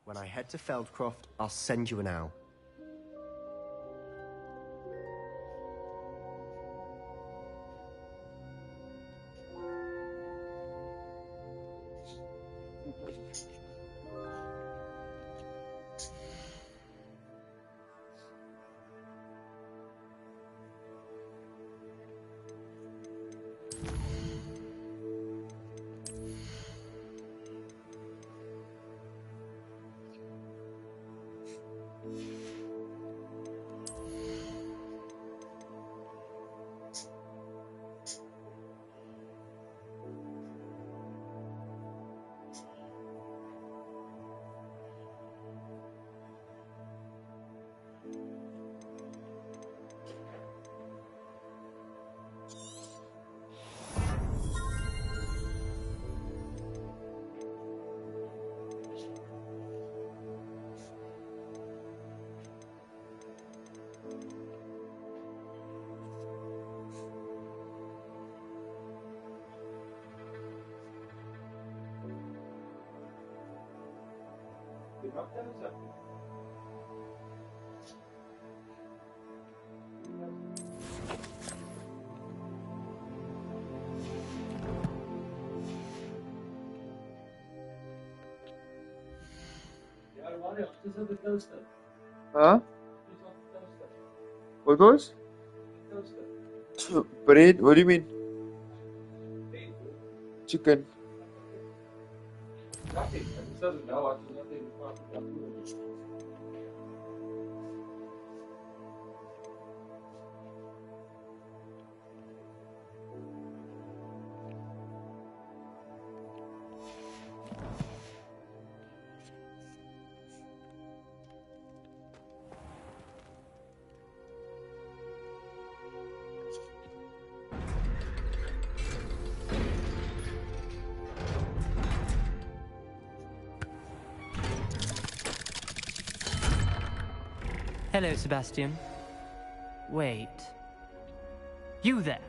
When I head to Feldcroft, I'll send you an owl. Huh? What goes? Bread? What do you mean? Chicken. Hello, Sebastian. Wait. You there?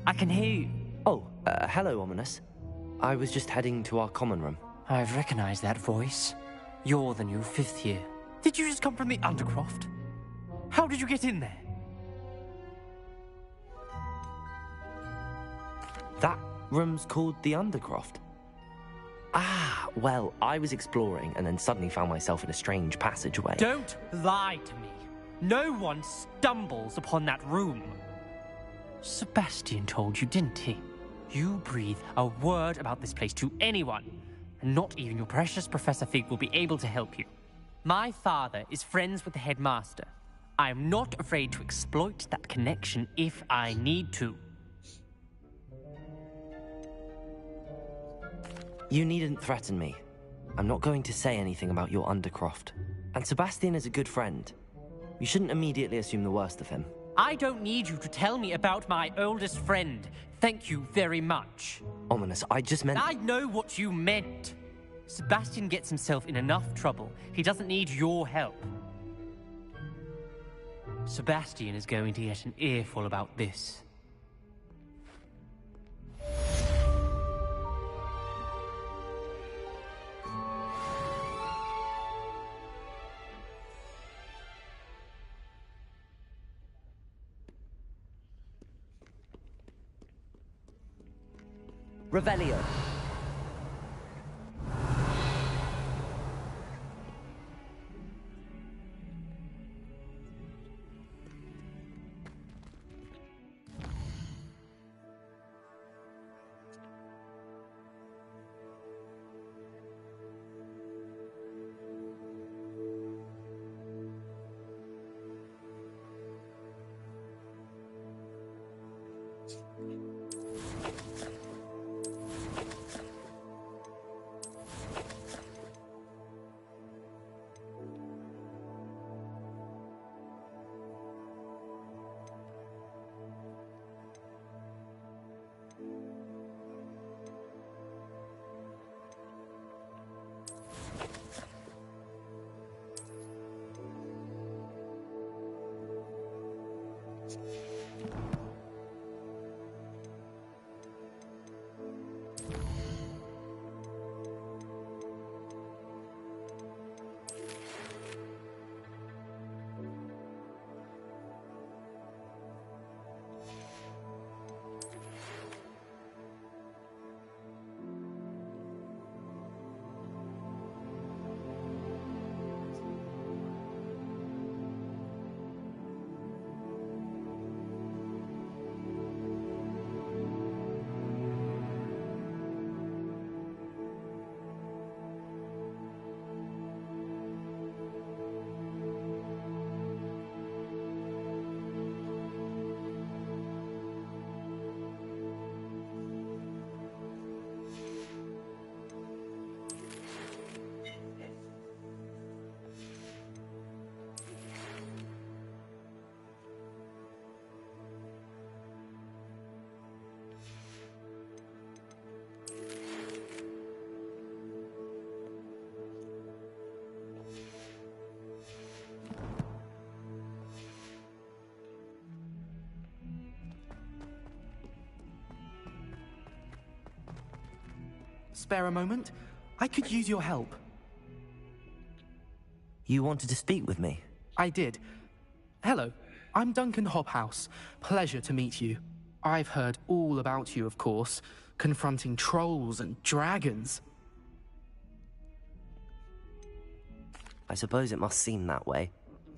I can hear you. Oh, hello, Ominous. I was just heading to our common room. I've recognized that voice. You're the new 5th year. Did you just come from the Undercroft? How did you get in there? That room's called the Undercroft. Ah, well, I was exploring and then suddenly found myself in a strange passageway. Don't lie to me. No one stumbles upon that room. Sebastian told you, didn't he? You breathe a word about this place to anyone, and not even your precious Professor Fig will be able to help you. My father is friends with the headmaster. I am not afraid to exploit that connection if I need to. You needn't threaten me. I'm not going to say anything about your Undercroft. And Sebastian is a good friend. You shouldn't immediately assume the worst of him. I don't need you to tell me about my oldest friend. Thank you very much. Ominous, I just meant... I know what you meant. Sebastian gets himself in enough trouble. He doesn't need your help. Sebastian is going to get an earful about this. Revelio. spare a moment? I could use your help. You wanted to speak with me? I did. Hello, I'm Duncan Hobhouse. Pleasure to meet you. I've heard all about you, of course, confronting trolls and dragons. I suppose it must seem that way.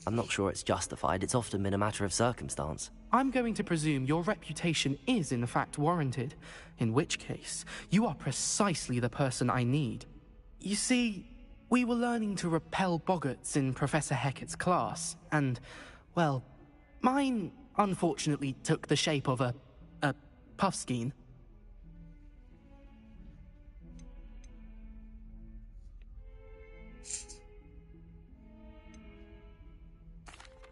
I'm not sure it's justified. It's often been a matter of circumstance. I'm going to presume your reputation is in fact warranted, in which case, you are precisely the person I need. You see, we were learning to repel boggarts in Professor Hecat's class, and, well, mine unfortunately took the shape of a puffskein.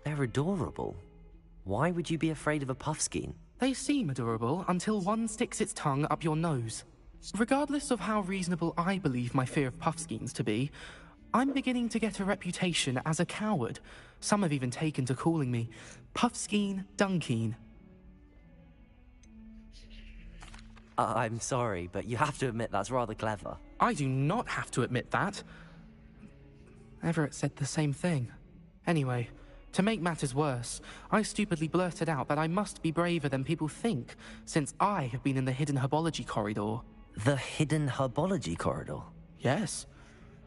They're adorable. Why would you be afraid of a puffskein? They seem adorable until one sticks its tongue up your nose. Regardless of how reasonable I believe my fear of puffskeins to be, I'm beginning to get a reputation as a coward. Some have even taken to calling me Puffskein Dunkeen. I'm sorry, but you have to admit that's rather clever. I do not have to admit that. Everett said the same thing. Anyway, to make matters worse, I stupidly blurted out that I must be braver than people think, since I have been in the hidden herbology corridor. The hidden herbology corridor? Yes.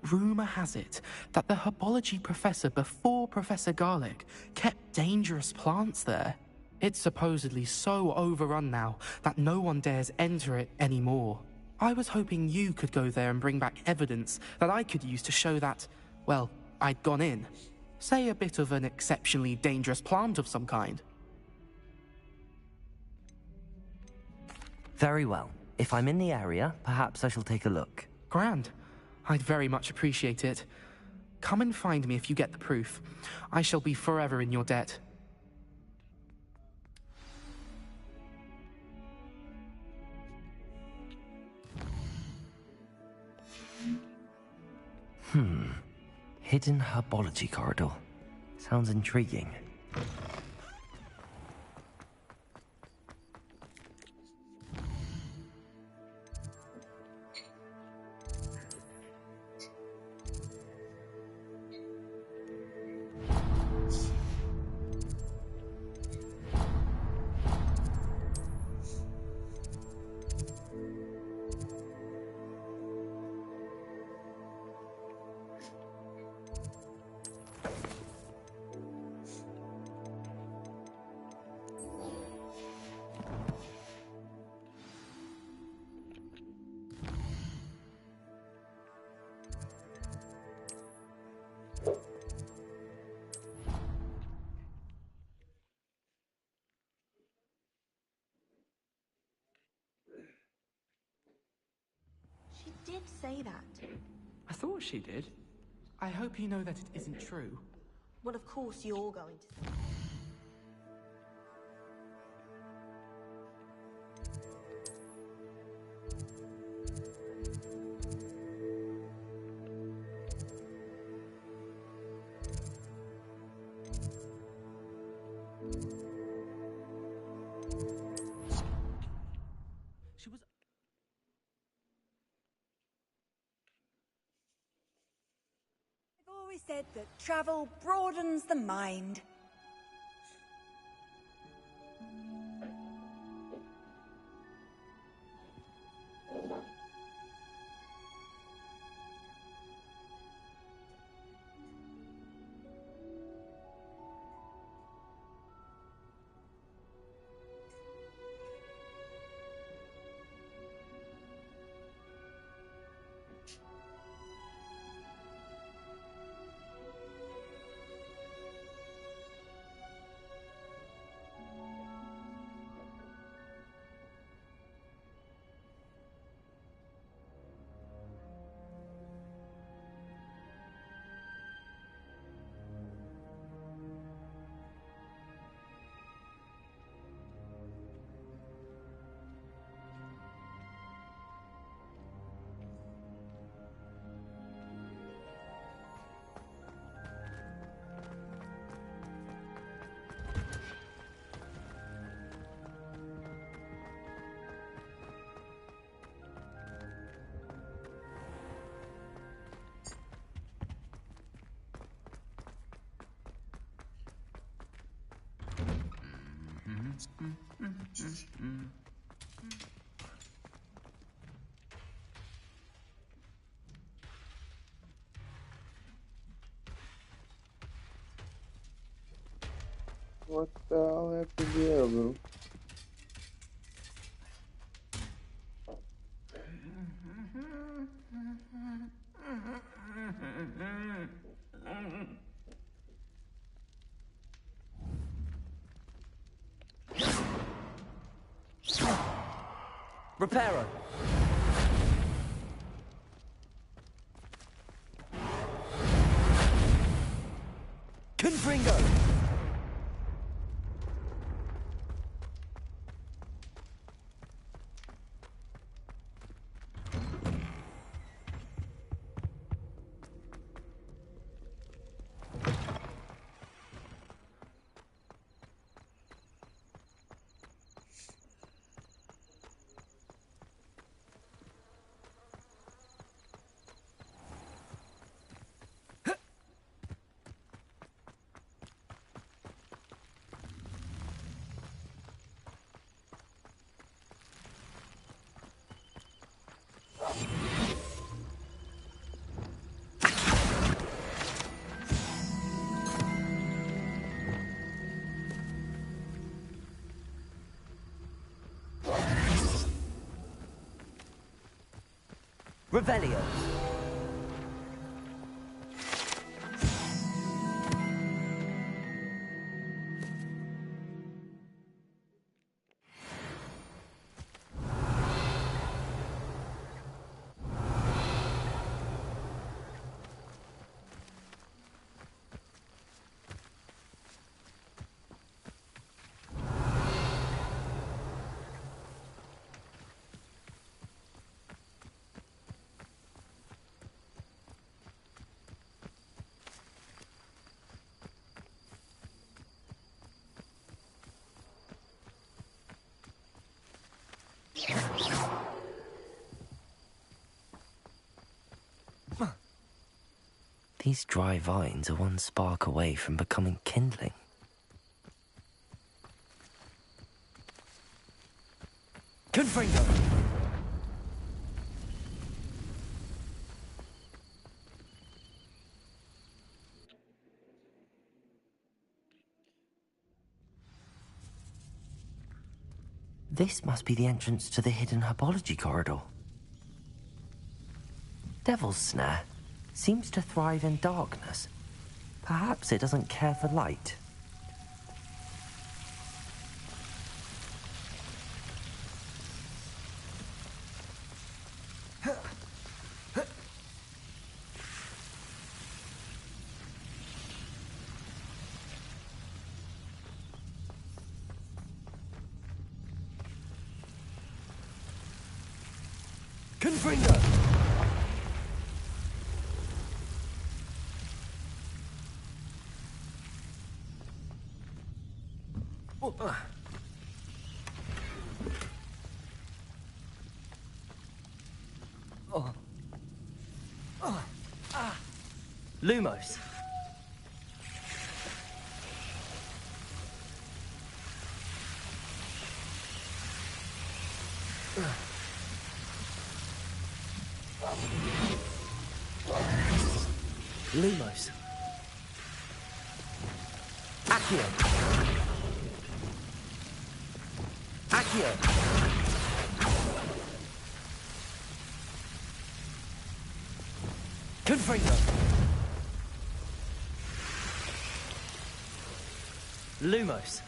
Rumor has it that the herbology professor before Professor Garlic kept dangerous plants there. It's supposedly so overrun now that no one dares enter it anymore. I was hoping you could go there and bring back evidence that I could use to show that, well, I'd gone in. Say a bit of an exceptionally dangerous plant of some kind. Very well. If I'm in the area, perhaps I shall take a look. Grand. I'd very much appreciate it. Come and find me if you get the proof. I shall be forever in your debt. Hidden herbology corridor. Sounds intriguing. She did say that. I thought she did. I hope you know that it isn't true. Well, of course you're going to. She was... I've always said that travel broadens the mind. What the hell happened here, bro? Reparo! Confringo! Revelio. These dry vines are one spark away from becoming kindling. Confringo! This must be the entrance to the hidden herbology corridor. Devil's Snare seems to thrive in darkness. Perhaps it doesn't care for light. Confringo! Lumos. Lumos. Accio. Accio. Confringo. Lumos.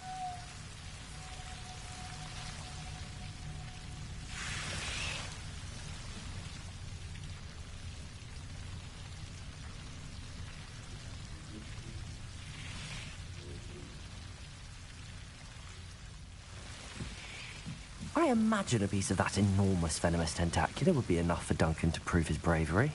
I imagine a piece of that enormous venomous tentacular would be enough for Duncan to prove his bravery.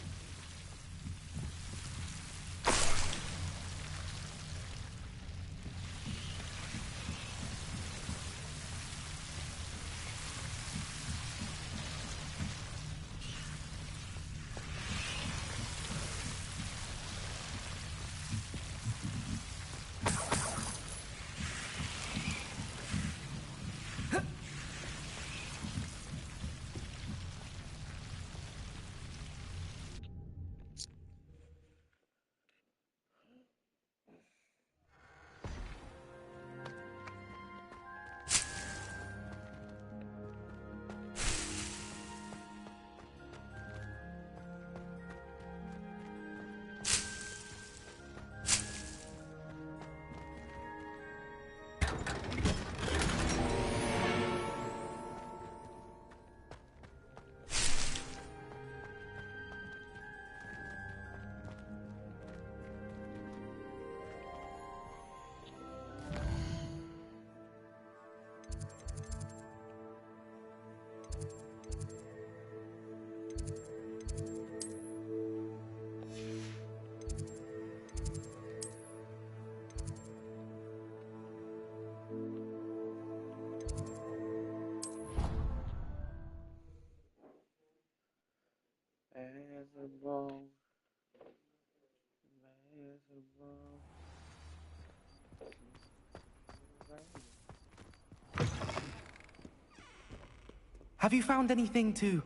Have you found anything to,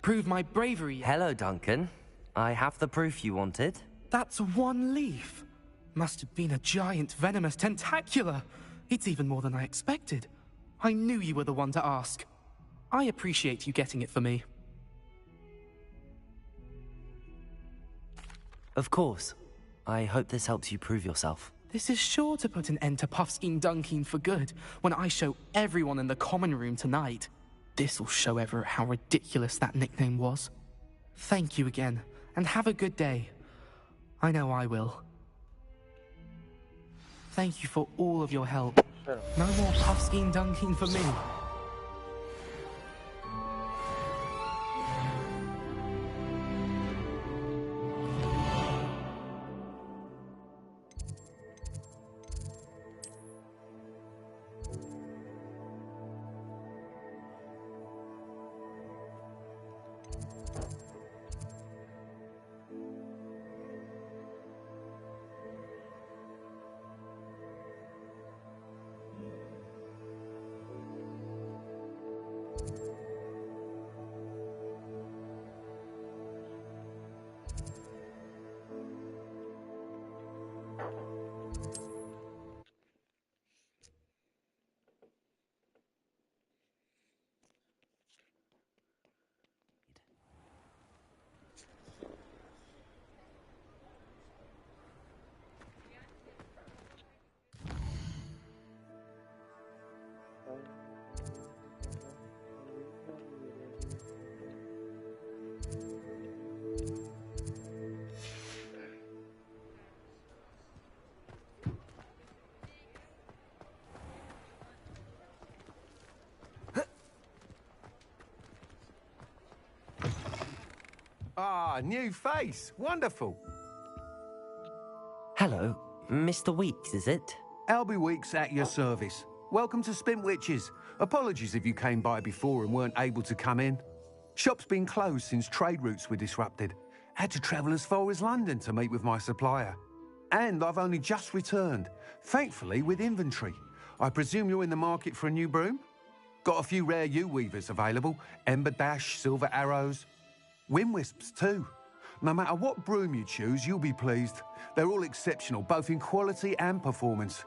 prove my bravery yet? Hello, Duncan. I have the proof you wanted. That's one leaf. Must have been a giant venomous tentacula. It's even more than I expected. I knew you were the one to ask. I appreciate you getting it for me. Of course. I hope this helps you prove yourself. This is sure to put an end to Puffskein Dunkeen for good when I show everyone in the common room tonight. This'll show Everett how ridiculous that nickname was. Thank you again, and have a good day. I know I will. Thank you for all of your help. No more Puffskein Dunkeen for me. Ah, new face. Wonderful. Hello, Mr. Weeks, is it? Albie Weeks at your service. Welcome to Spint Witches. Apologies if you came by before and weren't able to come in. Shop's been closed since trade routes were disrupted. Had to travel as far as London to meet with my supplier. And I've only just returned, thankfully with inventory. I presume you're in the market for a new broom? Got a few rare yew-weavers available. Ember Dash, Silver Arrows. Wind Wisps too. No matter what broom you choose, you'll be pleased. They're all exceptional, both in quality and performance.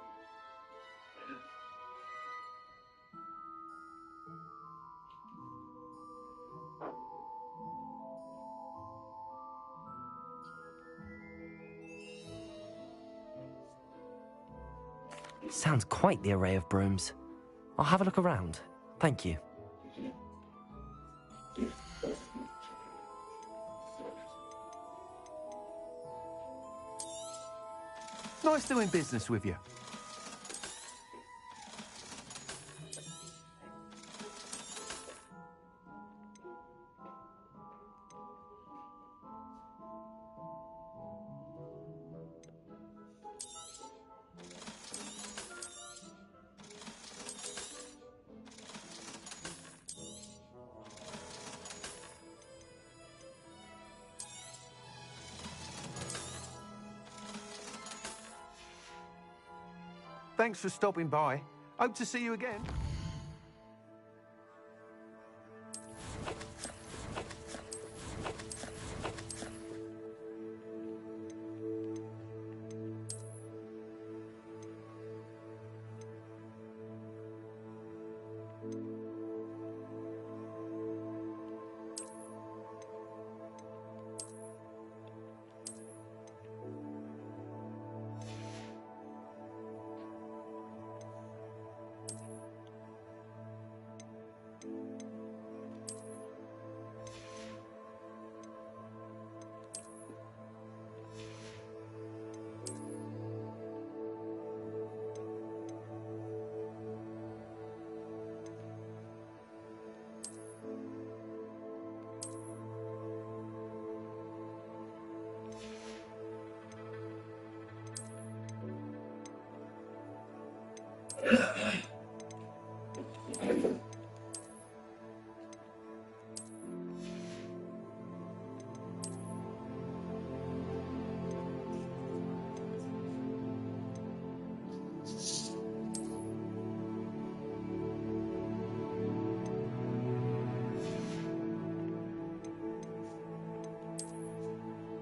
Sounds quite the array of brooms. I'll have a look around. Thank you. Nice doing business with you. Thanks for stopping by. Hope to see you again.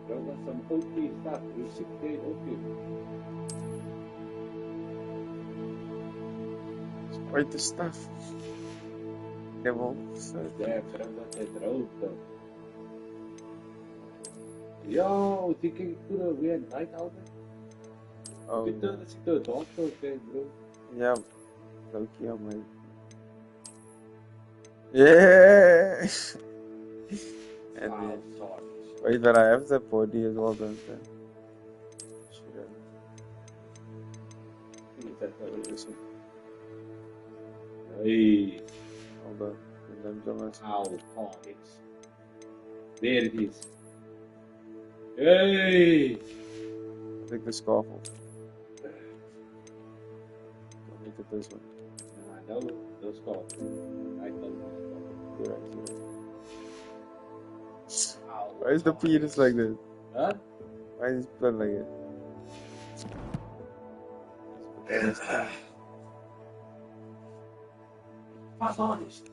There was some OP stuff. You 16 OP. It's quite the stuff. Devil. Yeah, dat is er ook. Yo, thinking could we had night out. Oh, Dat is de doctor, bro. yeah. Loki, man. Yeah. And wait, but I have the body as well, don't I? Hey. Hold on. Ow, it's there it is. Hey! Take the scarf off. Don't look at this one. No scarf. I don't know. You're right. Why is the penis like this? Huh? Why is his blood like it? Pass honest.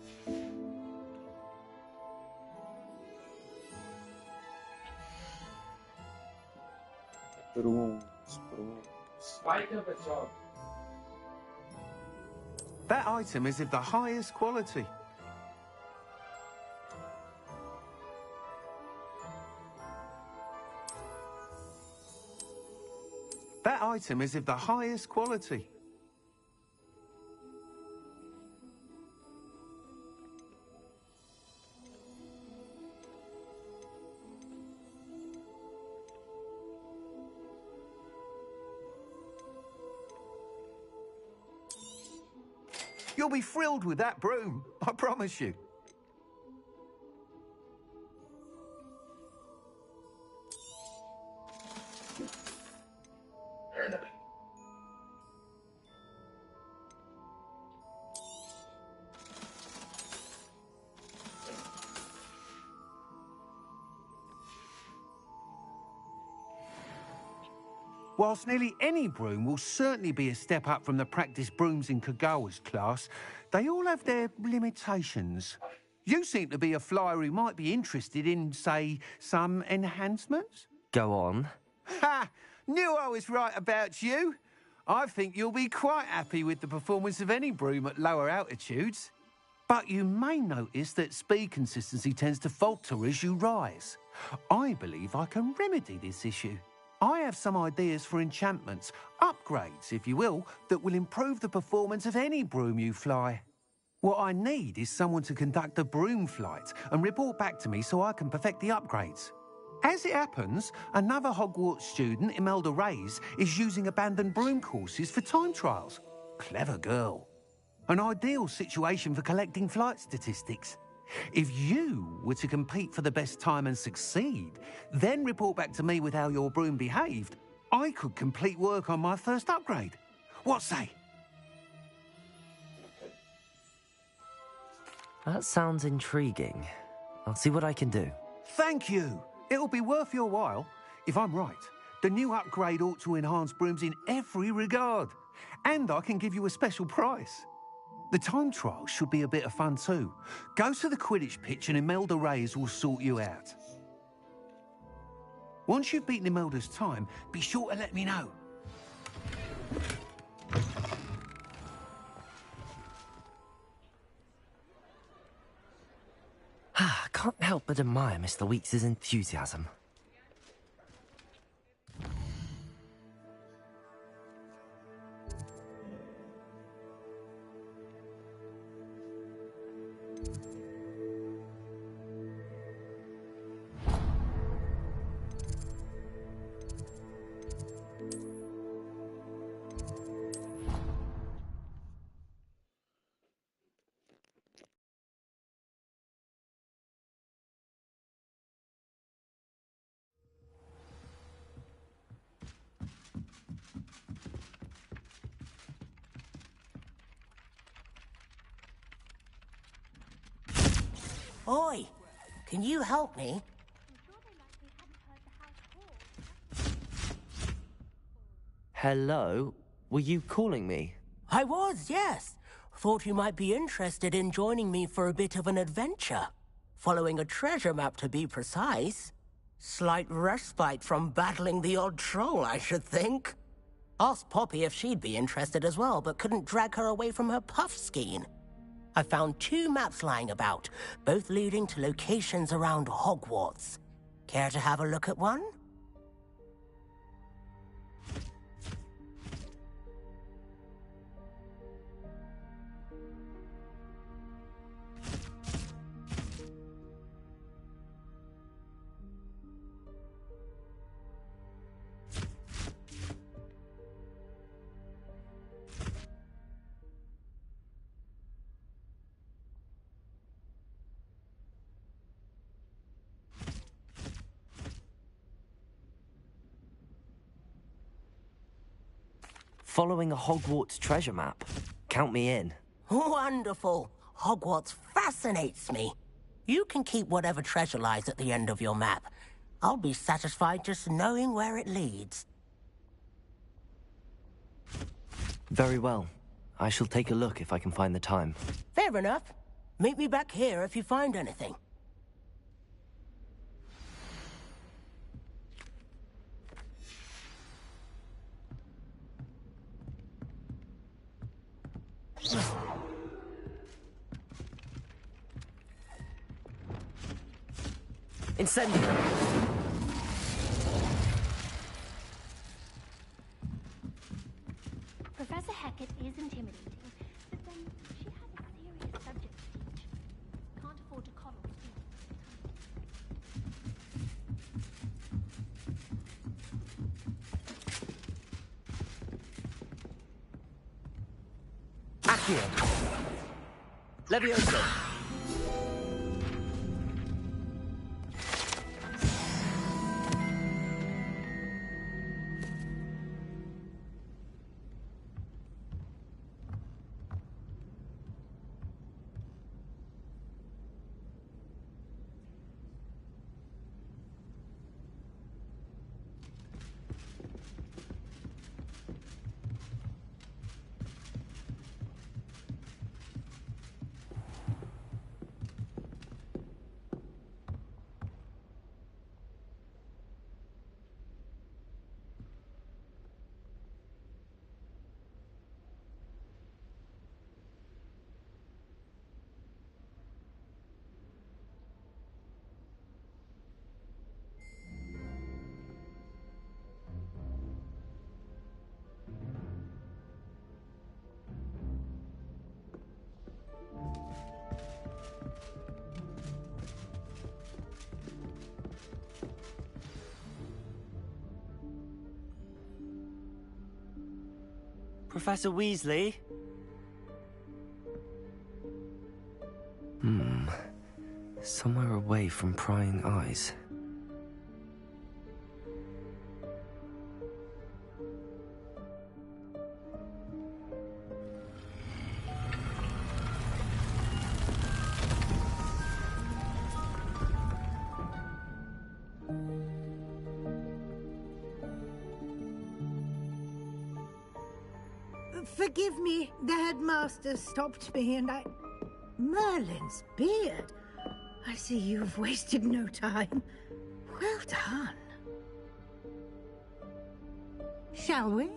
That item is of the highest quality. That item is of the highest quality. You'll be thrilled with that broom, I promise you. Whilst nearly any broom will certainly be a step up from the practice brooms in Kagawa's class, they all have their limitations. You seem to be a flyer who might be interested in, say, some enhancements? Go on. Ha! Knew I was right about you. I think you'll be quite happy with the performance of any broom at lower altitudes. But you may notice that speed consistency tends to falter as you rise. I believe I can remedy this issue. I have some ideas for enchantments, upgrades, if you will, that will improve the performance of any broom you fly. What I need is someone to conduct a broom flight and report back to me so I can perfect the upgrades. As it happens, another Hogwarts student, Imelda Reyes, is using abandoned broom courses for time trials. Clever girl. An ideal situation for collecting flight statistics. If you were to compete for the best time and succeed, then report back to me with how your broom behaved, I could complete work on my first upgrade. What say? That sounds intriguing. I'll see what I can do. Thank you. It'll be worth your while. If I'm right, the new upgrade ought to enhance brooms in every regard. And I can give you a special price. The time trial should be a bit of fun too. Go to the Quidditch pitch and Imelda Reyes will sort you out. Once you've beaten Imelda's time, be sure to let me know. I can't help but admire Mr. Weeks' enthusiasm. Oi! Can you help me? Hello? Were you calling me? I was, yes. Thought you might be interested in joining me for a bit of an adventure. Following a treasure map, to be precise. Slight respite from battling the odd troll, I should think. Asked Poppy if she'd be interested as well, but couldn't drag her away from her puffskein. I found 2 maps lying about, both leading to locations around Hogwarts. Care to have a look at one? Following a Hogwarts treasure map. Count me in. Wonderful. Hogwarts fascinates me. You can keep whatever treasure lies at the end of your map. I'll be satisfied just knowing where it leads. Very well. I shall take a look if I can find the time. Fair enough. Meet me back here if you find anything. Incendio! Professor Hackett is intimidating, but then she has a serious subject to teach. Can't afford to coddle Accio! Levioso! Professor Weasley? Somewhere away from prying eyes. Forgive me, the headmaster stopped me and I... Merlin's beard. I see you've wasted no time. Well done. Shall we?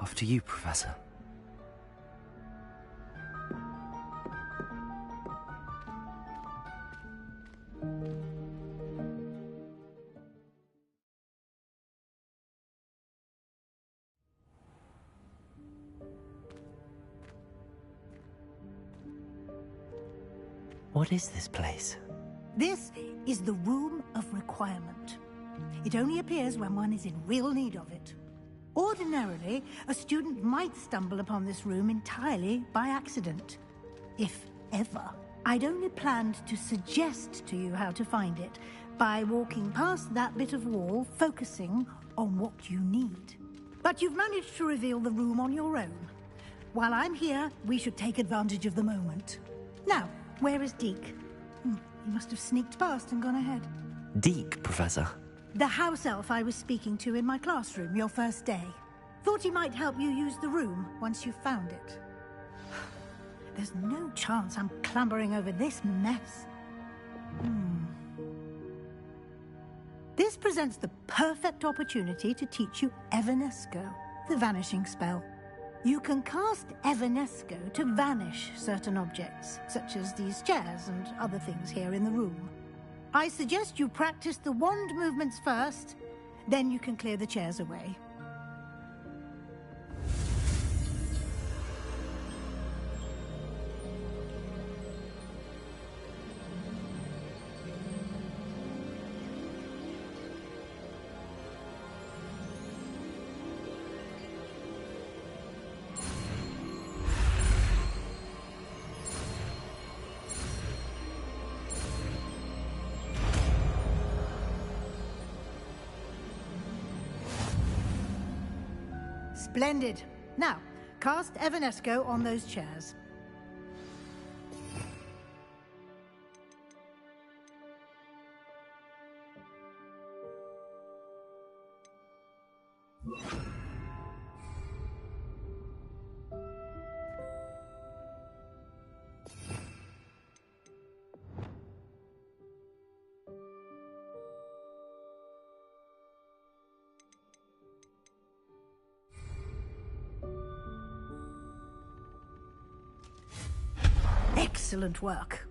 After you, Professor. What is this place? This is the Room of Requirement. It only appears when one is in real need of it. Ordinarily, a student might stumble upon this room entirely by accident. If ever. I'd only planned to suggest to you how to find it by walking past that bit of wall, focusing on what you need. But you've managed to reveal the room on your own. While I'm here, we should take advantage of the moment. Now, where is Deke? He must have sneaked past and gone ahead. Deke, Professor. The house elf I was speaking to in my classroom your first day. Thought he might help you use the room once you found it. There's no chance I'm clambering over this mess. This presents the perfect opportunity to teach you Evanesco, the vanishing spell. You can cast Evanesco to vanish certain objects, such as these chairs and other things here in the room. I suggest you practice the wand movements first, then you can clear the chairs away. Splendid. Now, cast Evanesco on those chairs. Excellent work.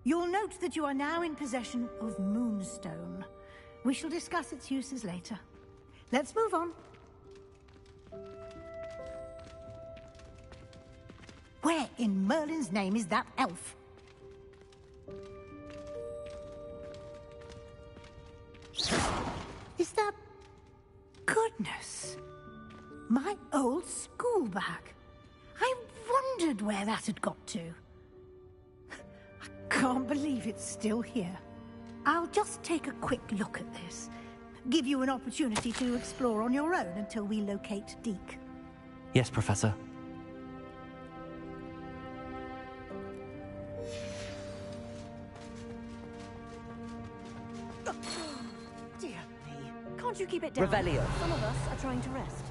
You'll note that you are now in possession of Moonstone. We shall discuss its uses later. Let's move on. Where in Merlin's name is that elf? Is that... Goodness! My old school bag. I wondered where that had got to. Can't believe it's still here. I'll just take a quick look at this. Give you an opportunity to explore on your own until we locate Deke. Yes, Professor. Dear me. Can't you keep it down? Revelio. Some of us are trying to rest.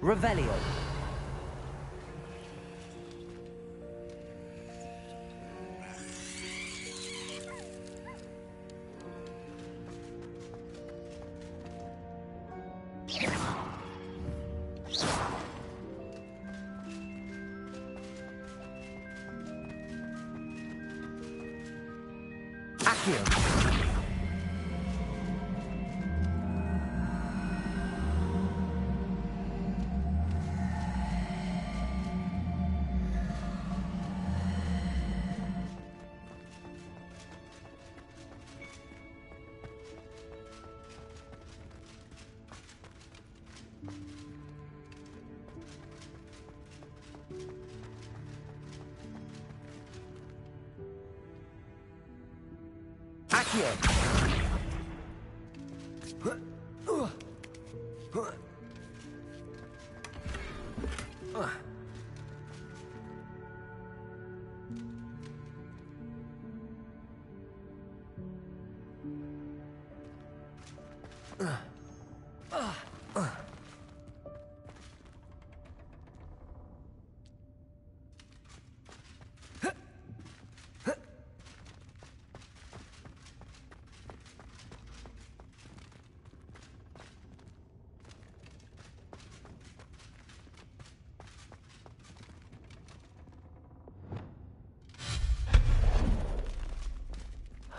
Revelio.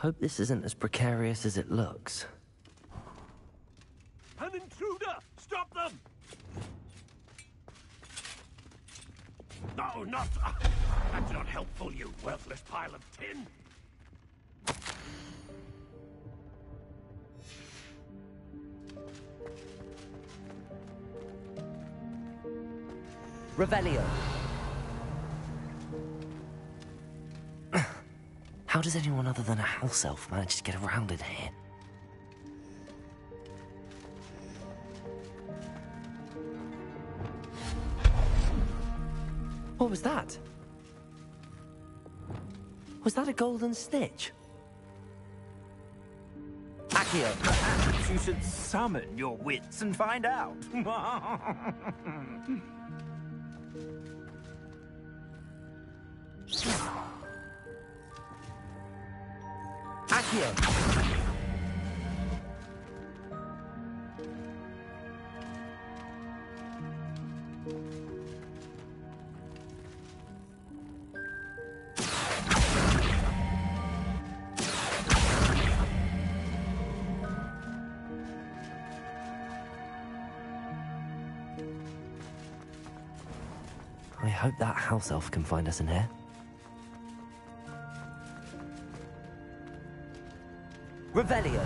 Hope this isn't as precarious as it looks. An intruder! Stop them! No, not... that's not helpful, you worthless pile of tin! Revelio. How does anyone other than a house elf manage to get around in here? What was that? Was that a golden snitch? Accio! Perhaps you should summon your wits and find out. Accio! I hope that house elf can find us in here. Revelio!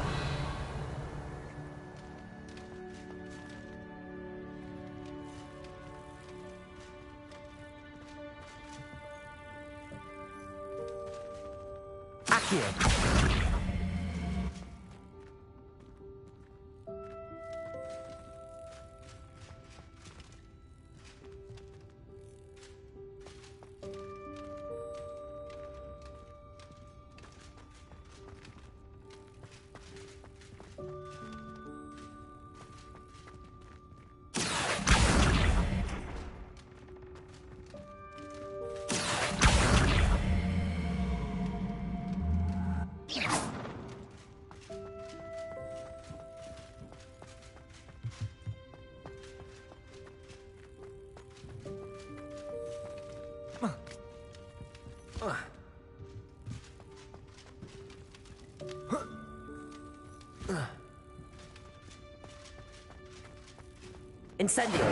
Accio! Incendio!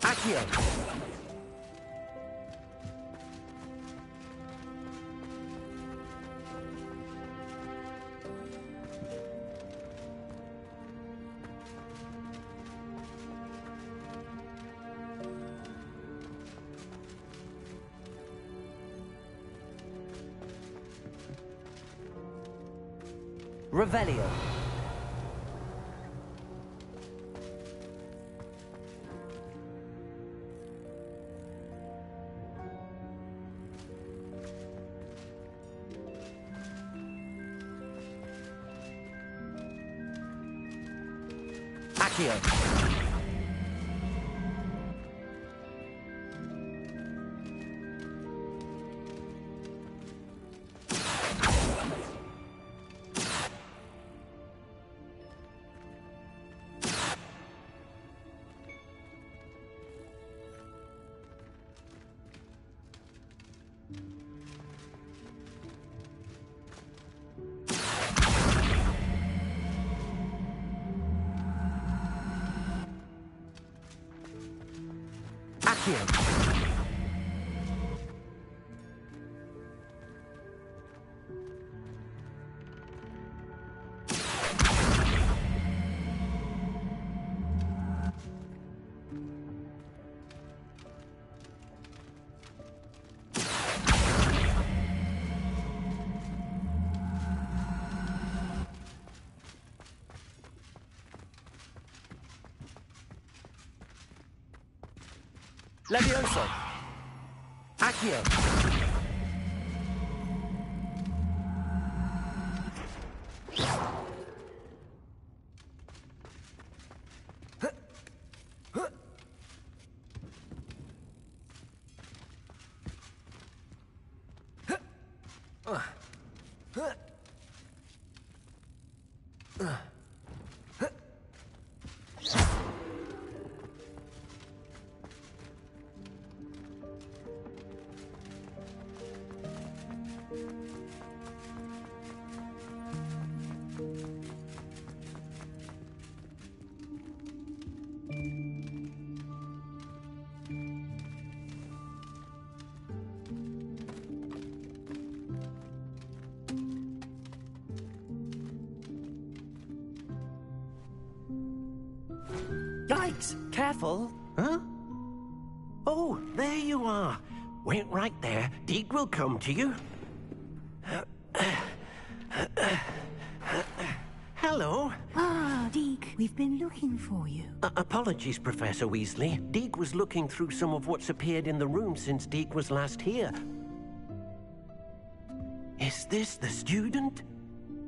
Accio! Revelio! Accio! Accio! Levioso! Accio! Yikes! Careful! Huh? Oh, there you are. Wait right there. Deke will come to you. Hello. Ah, Deke, we've been looking for you. Apologies, Professor Weasley. Deke was looking through some of what's appeared in the room since Deke was last here. Is this the student?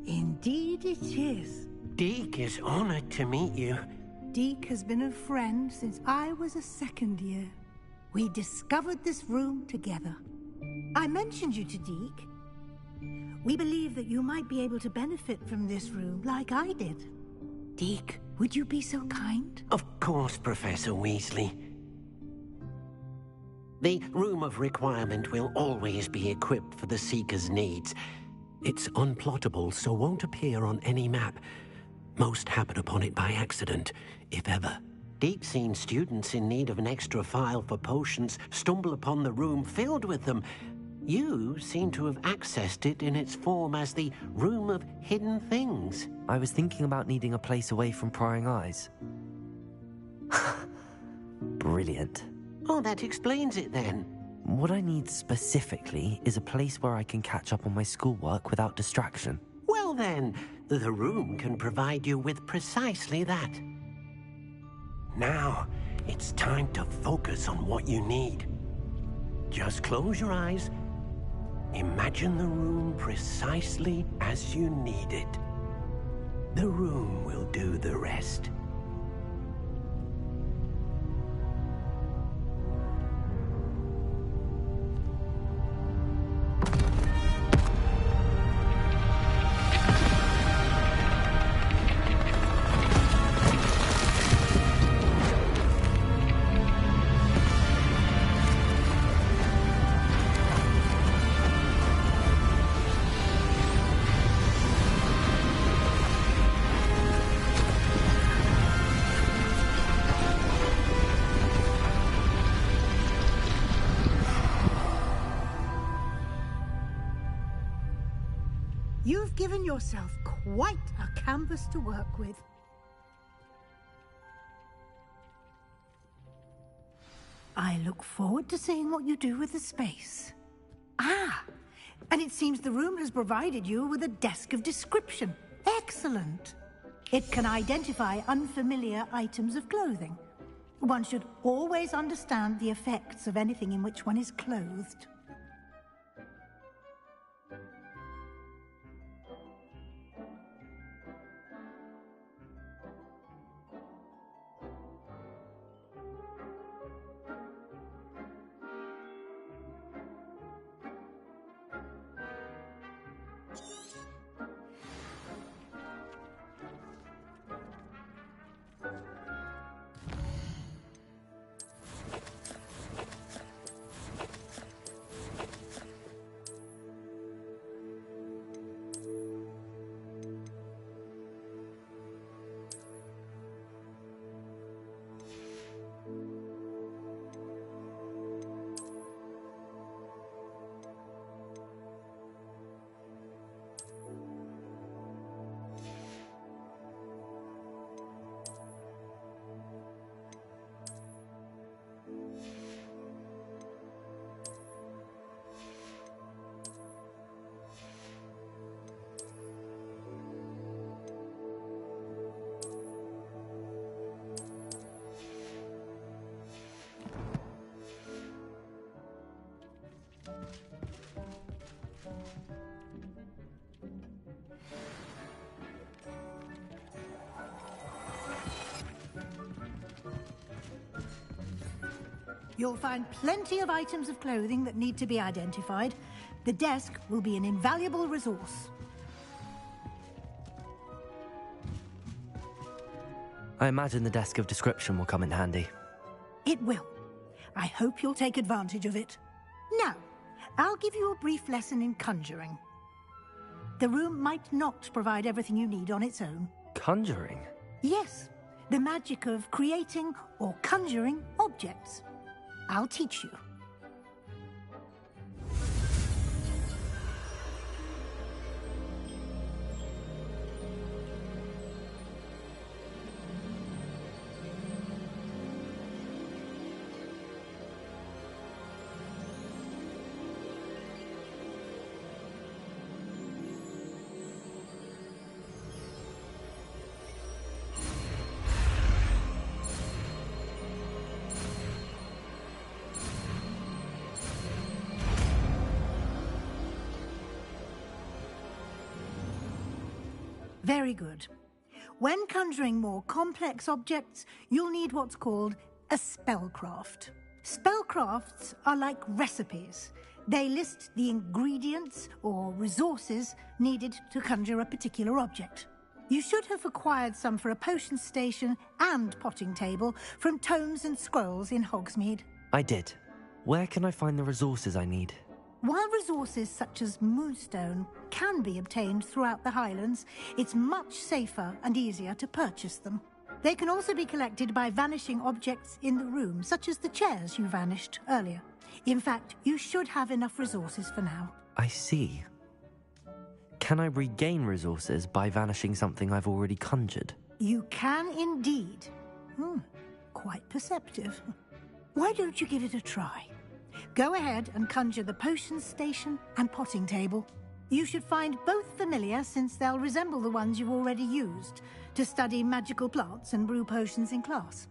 Indeed it is. Deke is honored to meet you. Deke has been a friend since I was a second year. We discovered this room together. I mentioned you to Deke. We believe that you might be able to benefit from this room like I did. Deke, would you be so kind? Of course, Professor Weasley. The Room of Requirement will always be equipped for the Seeker's needs. It's unplottable, so won't appear on any map. Most happen upon it by accident, if ever. Deke's seen students in need of an extra file for potions stumble upon the room filled with them. You seem to have accessed it in its form as the Room of Hidden Things. I was thinking about needing a place away from prying eyes. Brilliant. Oh, that explains it then. What I need specifically is a place where I can catch up on my schoolwork without distraction. Well then, the room can provide you with precisely that. Now, it's time to focus on what you need. Just close your eyes. Imagine the room precisely as you need it. The room will do the rest. You've given yourself quite a canvas to work with. I look forward to seeing what you do with the space. Ah, and it seems the room has provided you with a desk of description. Excellent. It can identify unfamiliar items of clothing. One should always understand the effects of anything in which one is clothed. You'll find plenty of items of clothing that need to be identified. The desk will be an invaluable resource. I imagine the desk of description will come in handy. It will. I hope you'll take advantage of it. Now, I'll give you a brief lesson in conjuring. The room might not provide everything you need on its own. Conjuring? Yes, the magic of creating or conjuring objects. I'll teach you. Very good. When conjuring more complex objects, you'll need what's called a spellcraft. Spellcrafts are like recipes. They list the ingredients or resources needed to conjure a particular object. You should have acquired some for a potion station and potting table from tomes and scrolls in Hogsmeade. I did. Where can I find the resources I need? While resources such as moonstone can be obtained throughout the Highlands, it's much safer and easier to purchase them. They can also be collected by vanishing objects in the room, such as the chairs you vanished earlier. In fact, you should have enough resources for now. I see. Can I regain resources by vanishing something I've already conjured? You can indeed. Quite perceptive. Why don't you give it a try? Go ahead and conjure the potion station and potting table. You should find both familiar, since they'll resemble the ones you've already used to study magical plants and brew potions in class.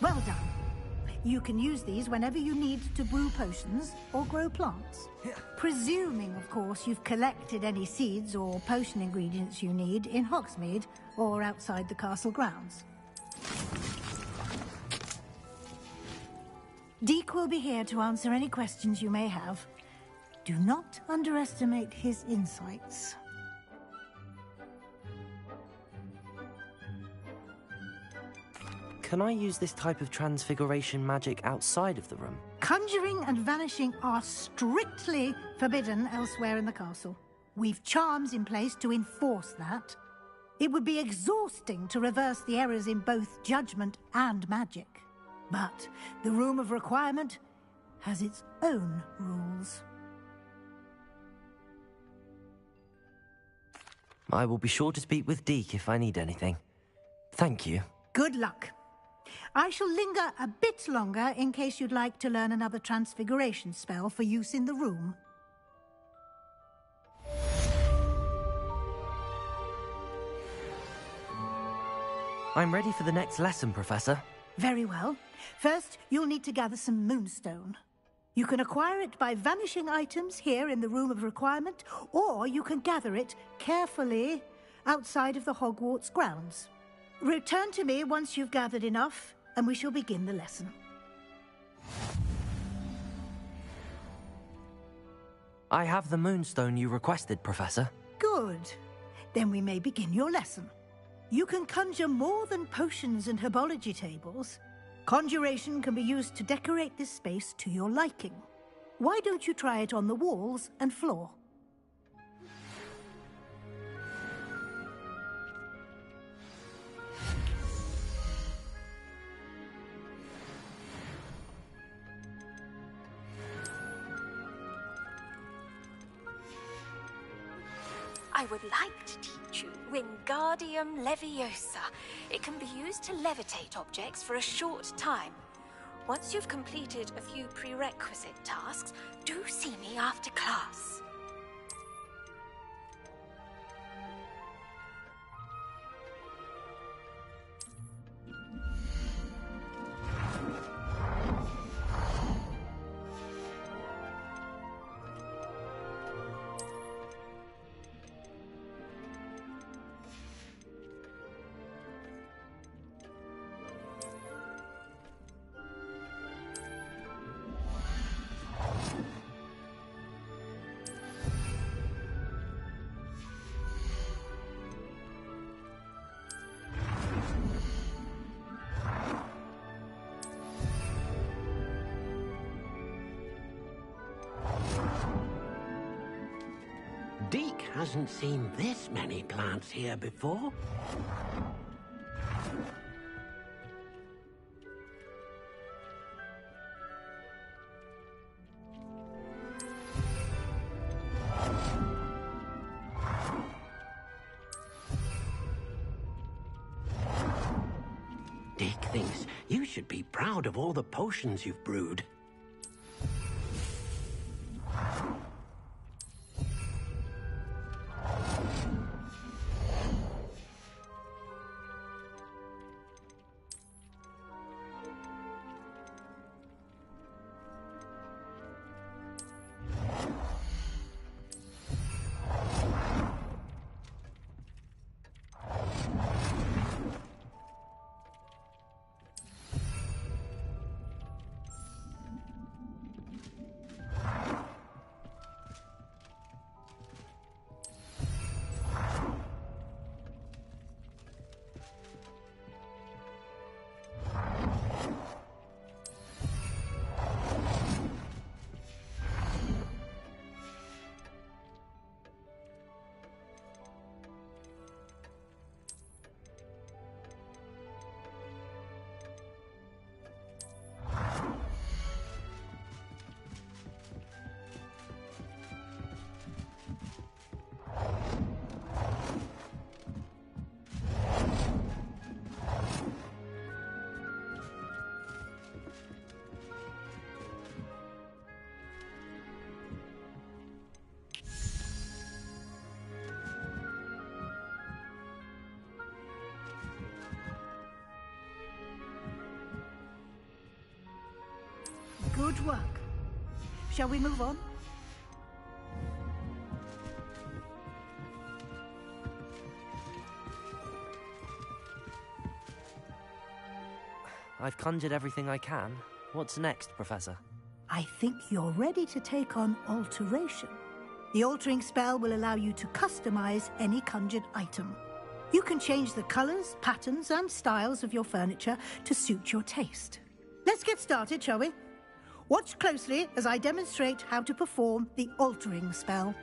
Well done. You can use these whenever you need to brew potions or grow plants. Presuming, of course, you've collected any seeds or potion ingredients you need in Hogsmeade or outside the castle grounds. Deke will be here to answer any questions you may have. Do not underestimate his insights. Can I use this type of transfiguration magic outside of the room? Conjuring and vanishing are strictly forbidden elsewhere in the castle. We've charms in place to enforce that. It would be exhausting to reverse the errors in both judgment and magic. But the Room of Requirement has its own rules. I will be sure to speak with Deke if I need anything. Thank you. Good luck. I shall linger a bit longer in case you'd like to learn another transfiguration spell for use in the room. I'm ready for the next lesson, Professor. Very well. First, you'll need to gather some moonstone. You can acquire it by vanishing items here in the Room of Requirement, or you can gather it carefully outside of the Hogwarts grounds. Return to me once you've gathered enough, and we shall begin the lesson. I have the moonstone you requested, Professor. Good. Then we may begin your lesson. You can conjure more than potions and herbology tables. Conjuration can be used to decorate this space to your liking. Why don't you try it on the walls and floor? I would like to teach you Wingardium Leviosa. It can be used to levitate objects for a short time. Once you've completed a few prerequisite tasks, do see me after class. Deke hasn't seen this many plants here before. Deke thinks you should be proud of all the potions you've brewed. Good work. Shall we move on? I've conjured everything I can. What's next, Professor? I think you're ready to take on alteration. The altering spell will allow you to customize any conjured item. You can change the colors, patterns, and styles of your furniture to suit your taste. Let's get started, shall we? Watch closely as I demonstrate how to perform the altering spell.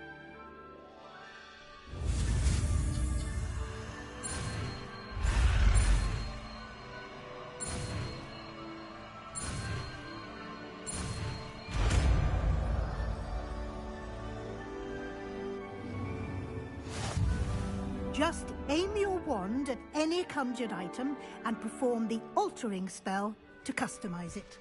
Just aim your wand at any conjured item and perform the altering spell to customize it.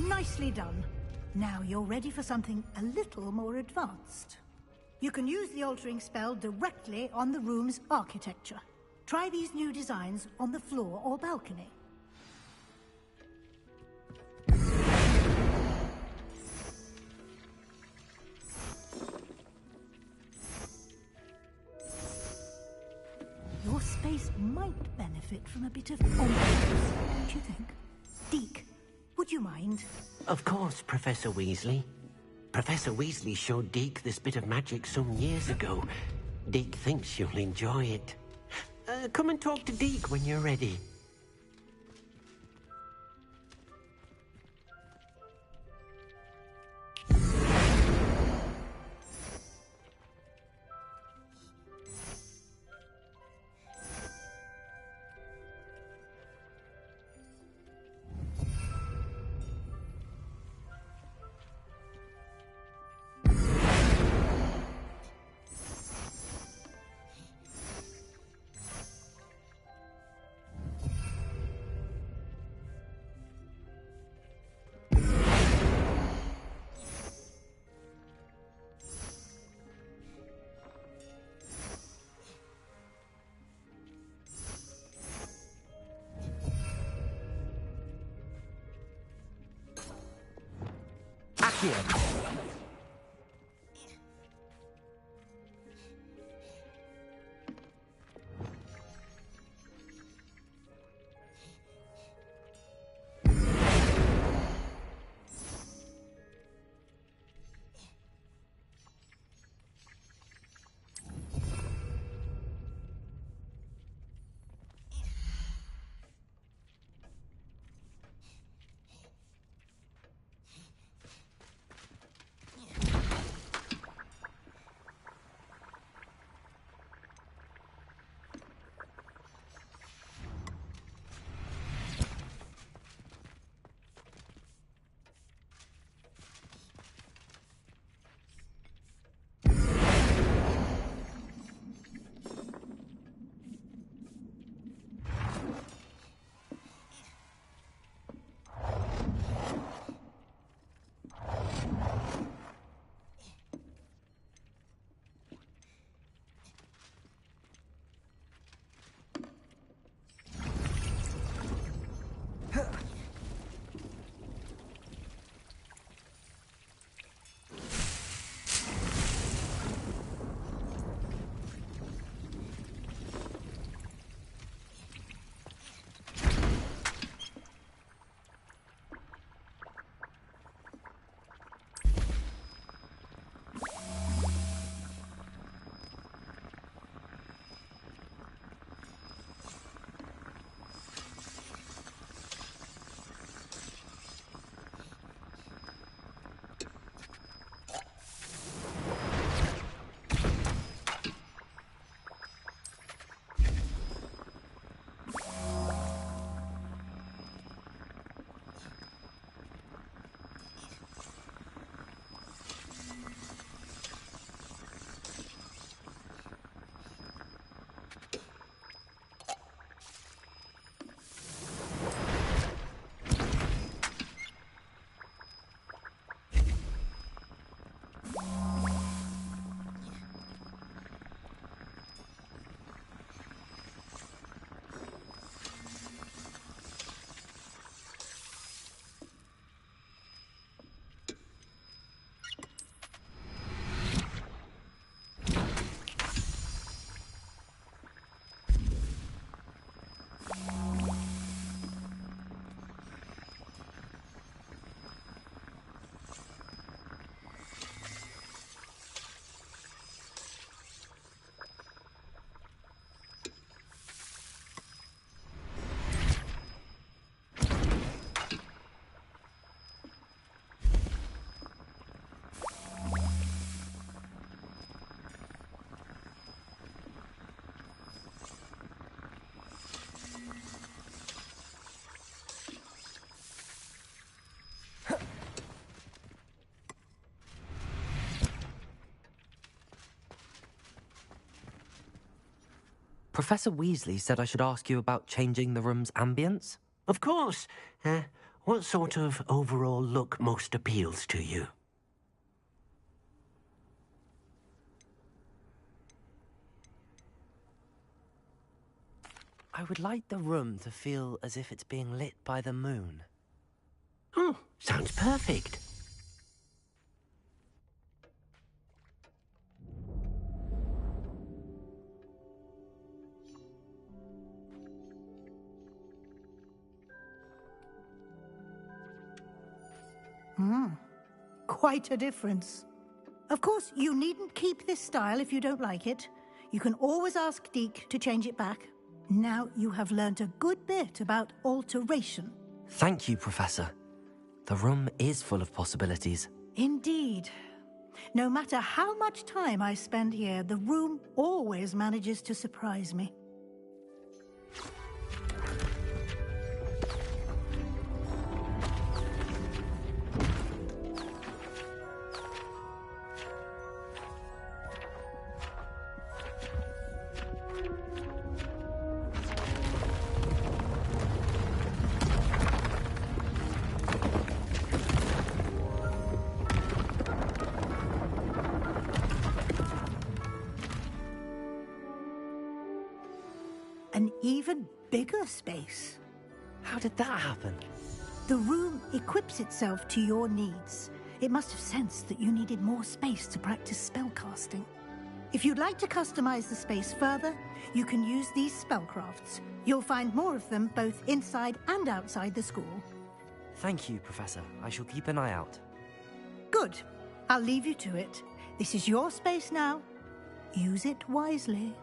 Nicely done. Now you're ready for something a little more advanced. You can use the altering spell directly on the room's architecture. Try these new designs on the floor or balcony. Your space might benefit from a bit of ambiance, don't you think? Deke, would you mind? Of course, Professor Weasley. Professor Weasley showed Deke this bit of magic some years ago. Deke thinks you'll enjoy it. Come and talk to Deke when you're ready. Here. Professor Weasley said I should ask you about changing the room's ambience? Of course. What sort of overall look most appeals to you? I would like the room to feel as if it's being lit by the moon. Oh, sounds perfect. Quite a difference. Of course, you needn't keep this style if you don't like it. You can always ask Deke to change it back. Now you have learnt a good bit about alteration. Thank you, Professor. The room is full of possibilities. Indeed. No matter how much time I spend here, the room always manages to surprise me. An even bigger space. How did that happen? The room equips itself to your needs. It must have sensed that you needed more space to practice spellcasting. If you'd like to customize the space further, you can use these spellcrafts. You'll find more of them both inside and outside the school. Thank you, Professor. I shall keep an eye out. Good. I'll leave you to it. This is your space now. Use it wisely.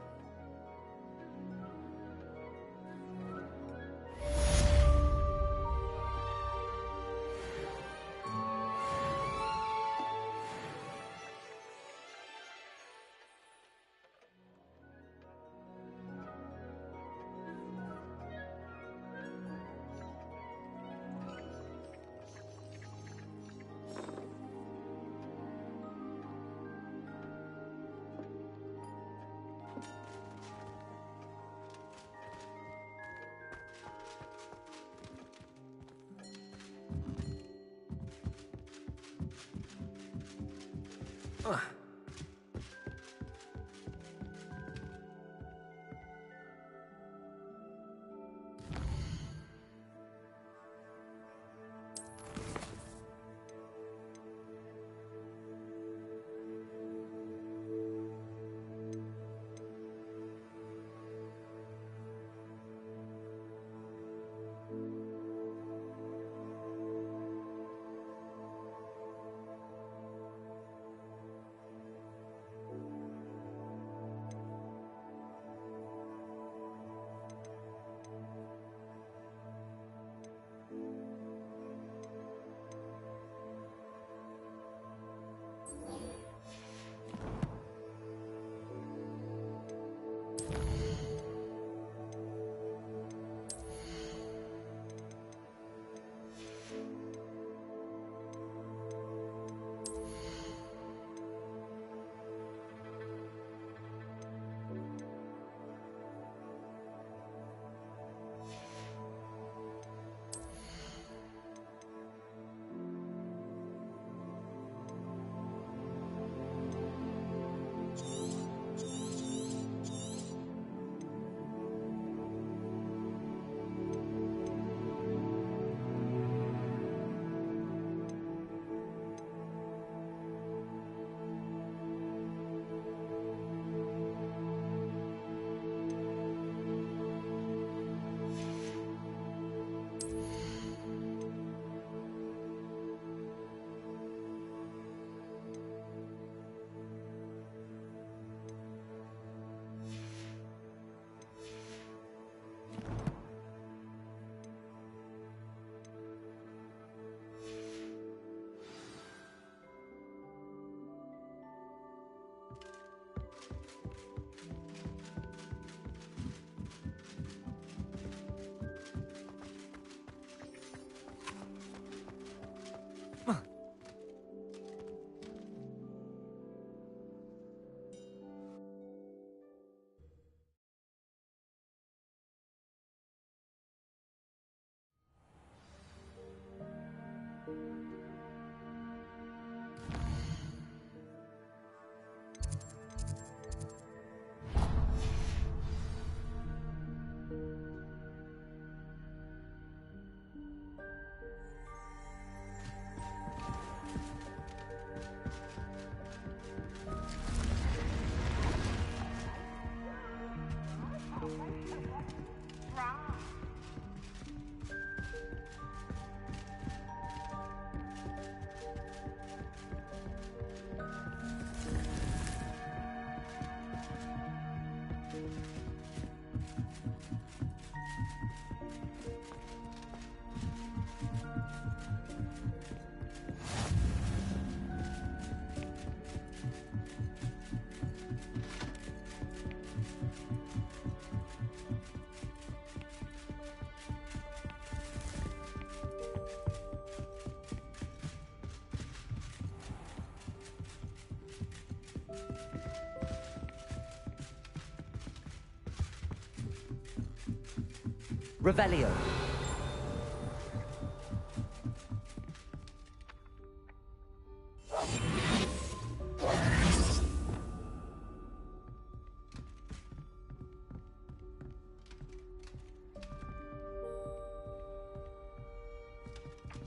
Revelio.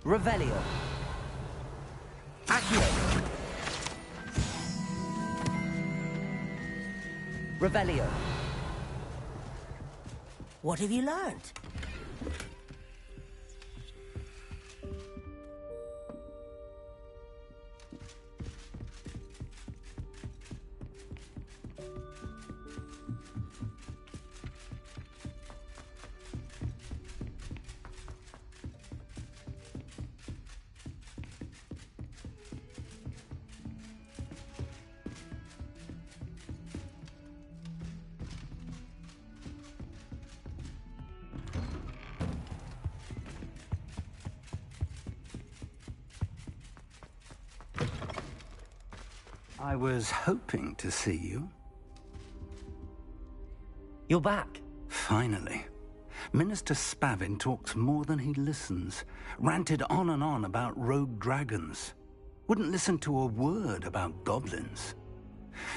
Revelio. Accio. Revelio. What have you learned? I was hoping to see you. You're back. Finally. Minister Spavin talks more than he listens. Ranted on and on about rogue dragons. Wouldn't listen to a word about goblins.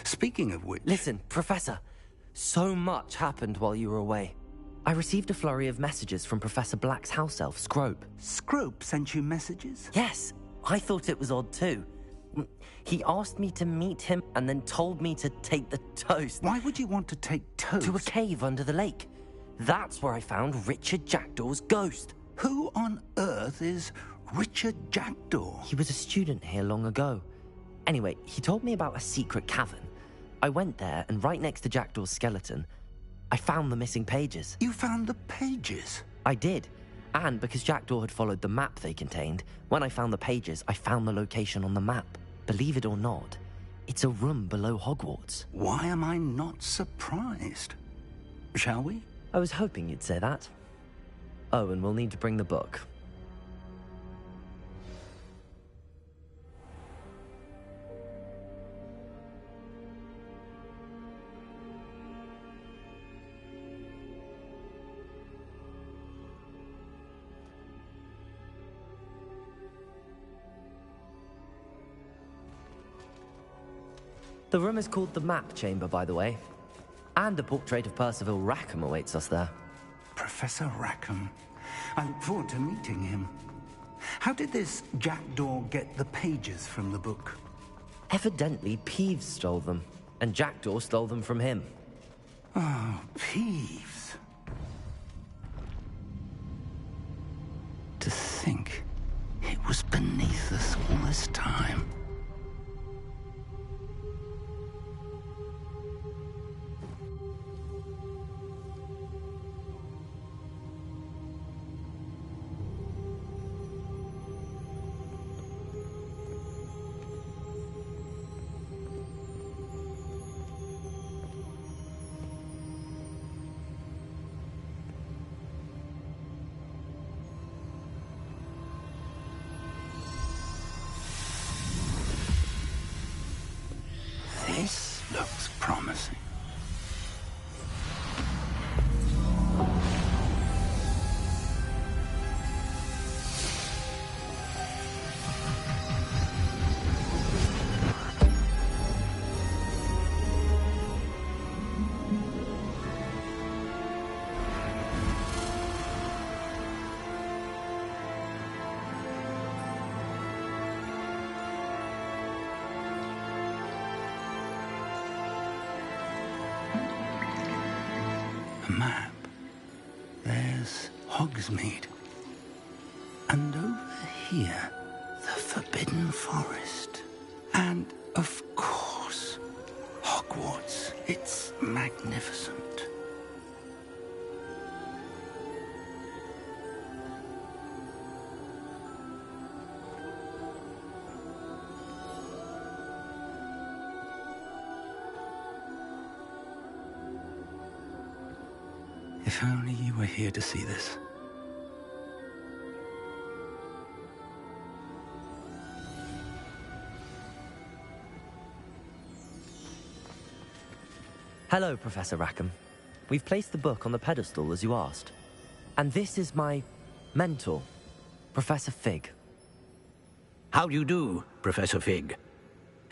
Speaking of which... Listen, Professor. So much happened while you were away. I received a flurry of messages from Professor Black's house elf, Scrope. Scrope sent you messages? Yes. I thought it was odd too. He asked me to meet him and then told me to take the toast. Why would you want to take toast? To a cave under the lake. That's where I found Richard Jackdaw's ghost. Who on earth is Richard Jackdaw? He was a student here long ago. Anyway, he told me about a secret cavern. I went there, and right next to Jackdaw's skeleton, I found the missing pages. You found the pages? I did. And because Jackdaw had followed the map they contained, when I found the pages, I found the location on the map. Believe it or not, it's a room below Hogwarts. Why am I not surprised? Shall we? I was hoping you'd say that. Oh, and we'll need to bring the book. The room is called the Map Chamber, by the way. And a portrait of Percival Rackham awaits us there. Professor Rackham. I look forward to meeting him. How did this Jackdaw get the pages from the book? Evidently, Peeves stole them, and Jackdaw stole them from him. Oh, Peeves. To think it was beneath us all this time. This looks promising. A map. There's Hogsmeade. And over here, the Forbidden Forest. And, of course, Hogwarts. It's magnificent. If only you were here to see this. Hello, Professor Rackham. We've placed the book on the pedestal as you asked. And this is my mentor, Professor Fig. How do you do, Professor Fig?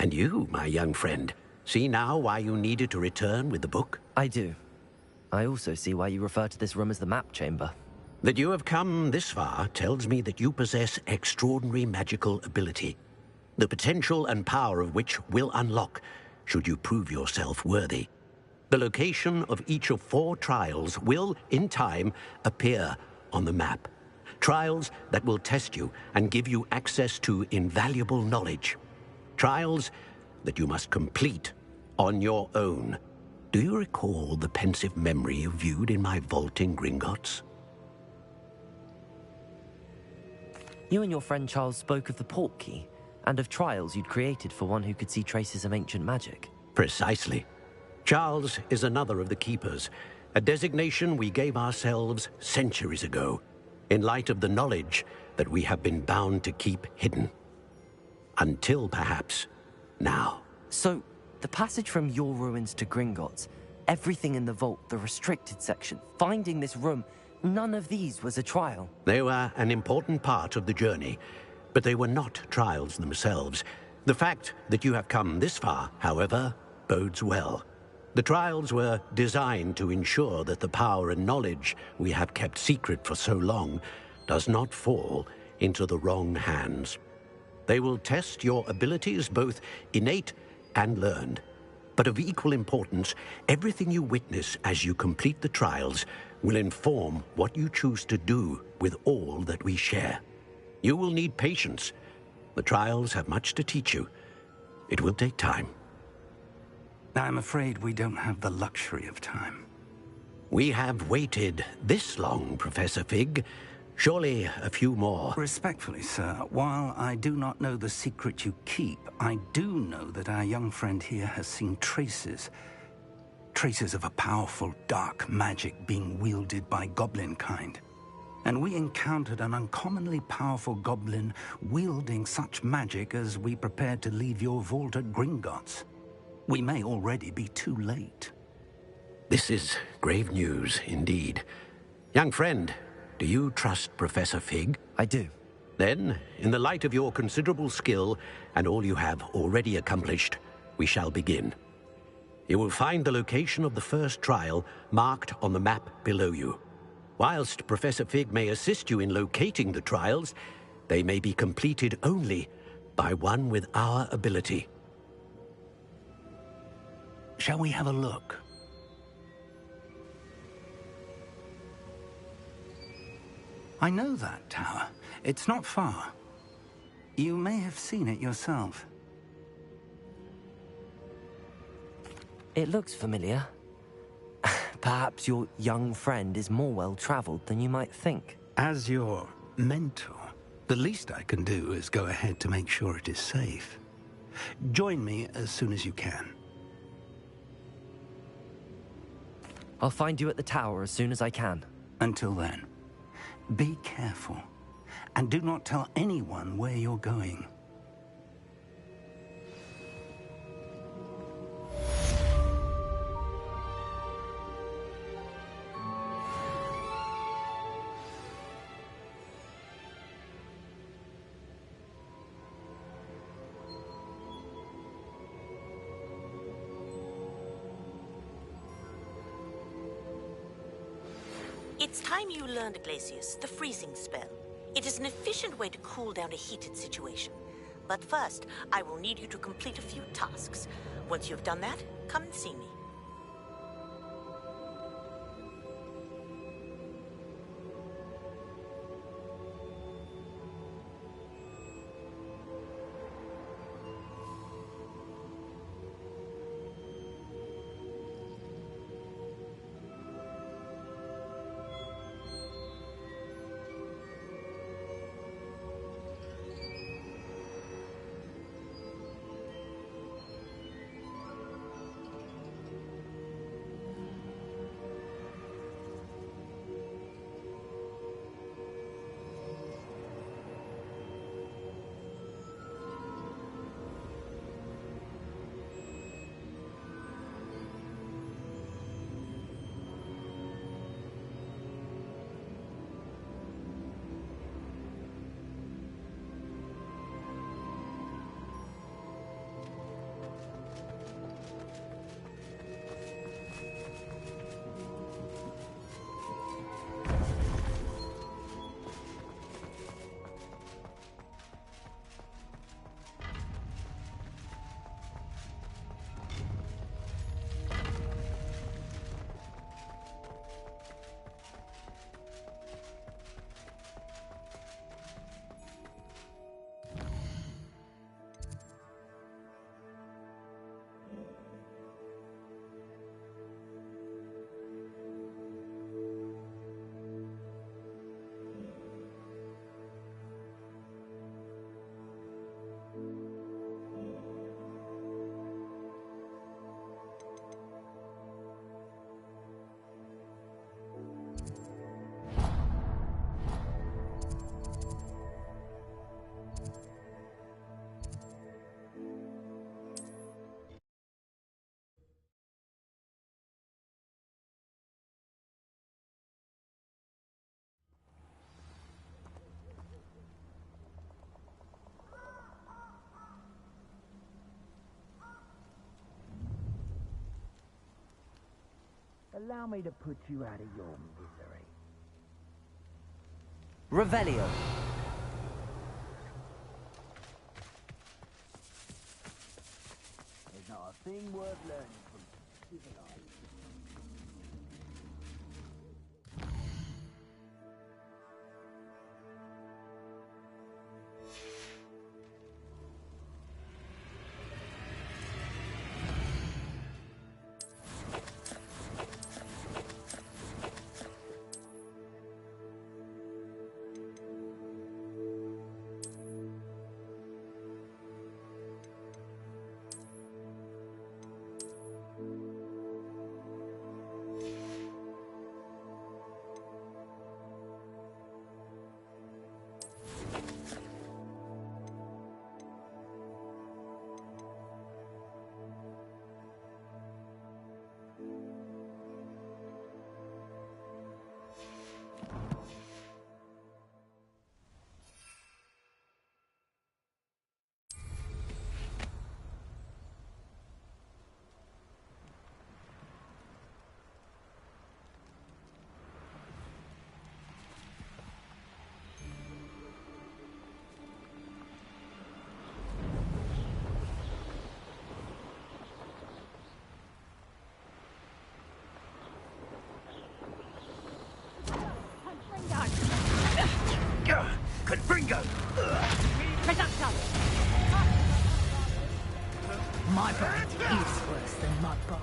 And you, my young friend, see now why you needed to return with the book? I do. I also see why you refer to this room as the map chamber. That you have come this far tells me that you possess extraordinary magical ability, the potential and power of which will unlock should you prove yourself worthy. The location of each of 4 trials will, in time, appear on the map. Trials that will test you and give you access to invaluable knowledge. Trials that you must complete on your own. Do you recall the pensive memory you viewed in my vault in Gringotts? You and your friend Charles spoke of the port key, and of trials you'd created for one who could see traces of ancient magic. Precisely. Charles is another of the Keepers, a designation we gave ourselves centuries ago, in light of the knowledge that we have been bound to keep hidden. Until, perhaps, now. So, the passage from your ruins to Gringotts, everything in the vault, the restricted section, finding this room, none of these was a trial. They were an important part of the journey, but they were not trials themselves. The fact that you have come this far, however, bodes well. The trials were designed to ensure that the power and knowledge we have kept secret for so long does not fall into the wrong hands. They will test your abilities, both innate and learned. But of equal importance, everything you witness as you complete the trials will inform what you choose to do with all that we share. You will need patience. The trials have much to teach you. It will take time. I'm afraid we don't have the luxury of time. We have waited this long, Professor Fig. Surely a few more. Respectfully, sir, while I do not know the secret you keep, I do know that our young friend here has seen traces of a powerful dark magic being wielded by goblin kind. And we encountered an uncommonly powerful goblin wielding such magic as we prepared to leave your vault at Gringotts. We may already be too late. This is grave news indeed. Young friend, do you trust Professor Fig? I do. Then, in the light of your considerable skill and all you have already accomplished, we shall begin. You will find the location of the first trial marked on the map below you. Whilst Professor Fig may assist you in locating the trials, they may be completed only by one with our ability. Shall we have a look? I know that tower. It's not far. You may have seen it yourself. It looks familiar. Perhaps your young friend is more well-traveled than you might think. As your mentor, the least I can do is go ahead to make sure it is safe. Join me as soon as you can. I'll find you at the tower as soon as I can. Until then, be careful, and do not tell anyone where you're going. It's time you learned, Glacius, the freezing spell. It is an efficient way to cool down a heated situation. But first, I will need you to complete a few tasks. Once you've done that, come and see me. Allow me to put you out of your misery. Revelio. There's not a thing worth learning from civilized. Confringo! My brand is worse than Mudbowl.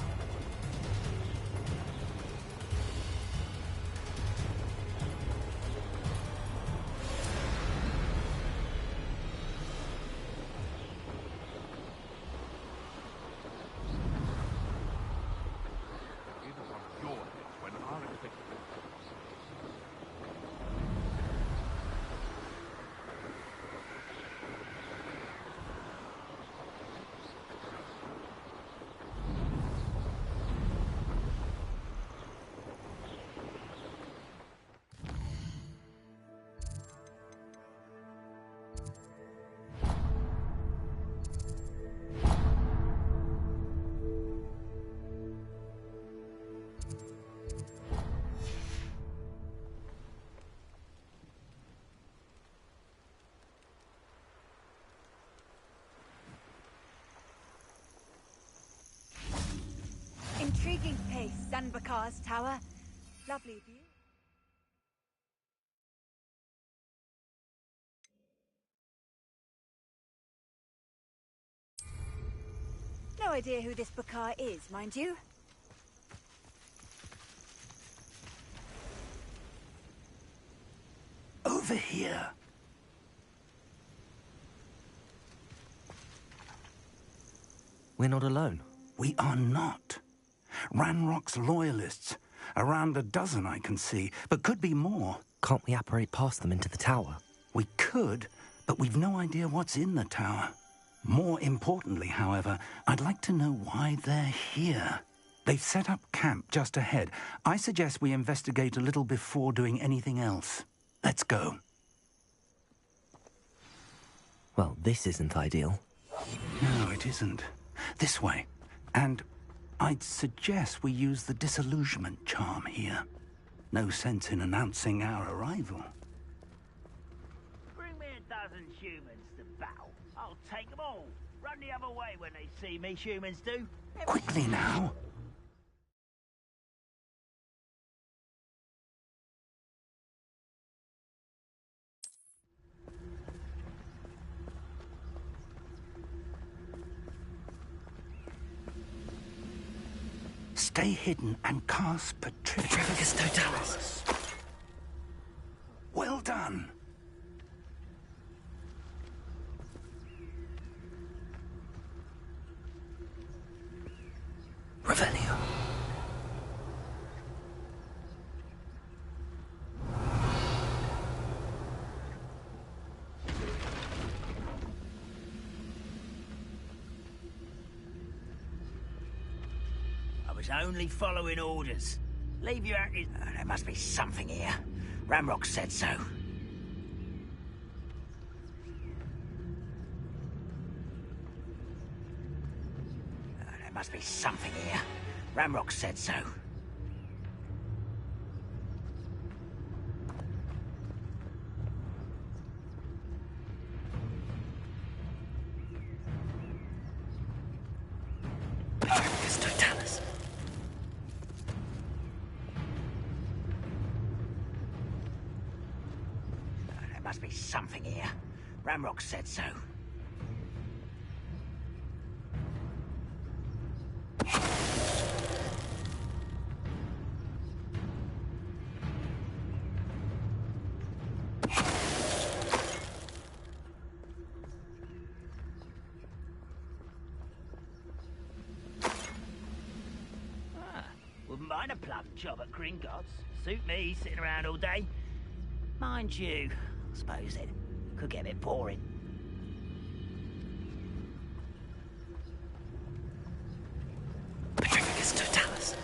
Intriguing place, Zanbakar's tower. Lovely view. No idea who this Bakar is, mind you. Over here. We're not alone. We are not. Ranrock's loyalists. Around a dozen I can see, but could be more. Can't we apparate past them into the tower? We could, but we've no idea what's in the tower. More importantly, however, I'd like to know why they're here. They've set up camp just ahead. I suggest we investigate a little before doing anything else. Let's go. Well, this isn't ideal. No, it isn't. This way. And I'd suggest we use the disillusionment charm here. No sense in announcing our arrival. Bring me a dozen humans to battle. I'll take them all. Run the other way when they see me, humans do. Quickly now. Stay hidden and cast Petrificus Totalis. Well done. Revelio. I was only following orders. Leave your acting. There must be something here. Ramrock said so. There must be something here. Ramrock said so. must be something here. Ramrock said so. Wouldn't mind a plum job at Gringotts. Suit me, sitting around all day. Mind you, I suppose it could get a bit boring. Petrificus totalis.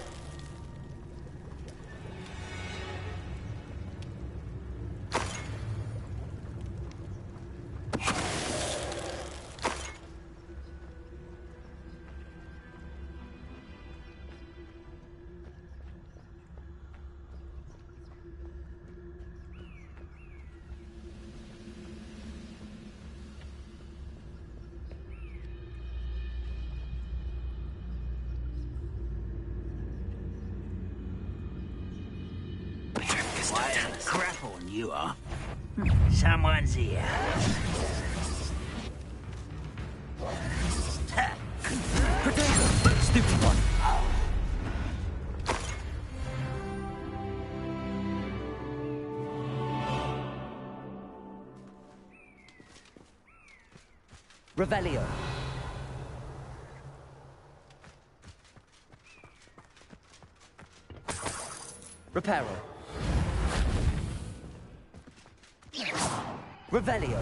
What a crap on you are. Someone's here. Stupid one. Revelio. Reparo. Revelio.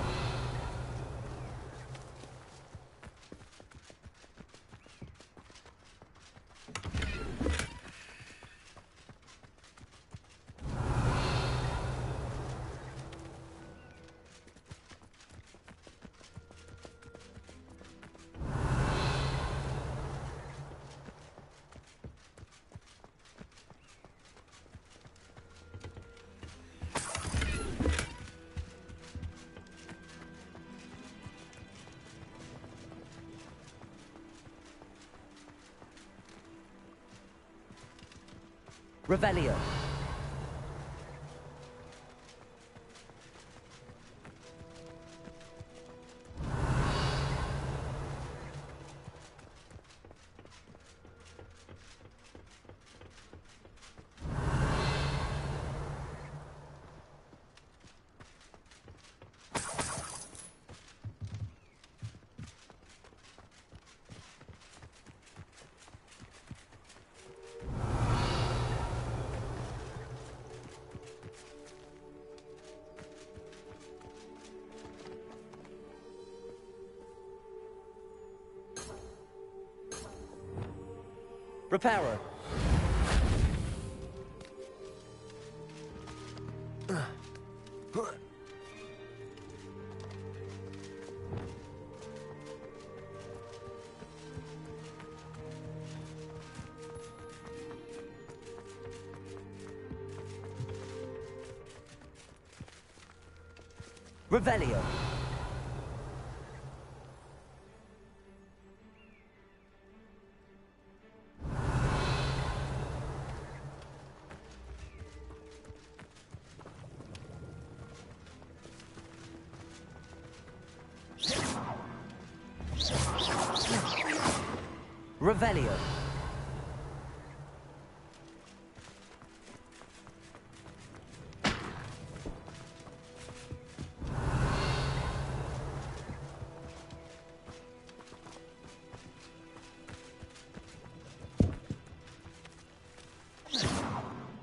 Revelio. Reparo. Revelio. Revelio.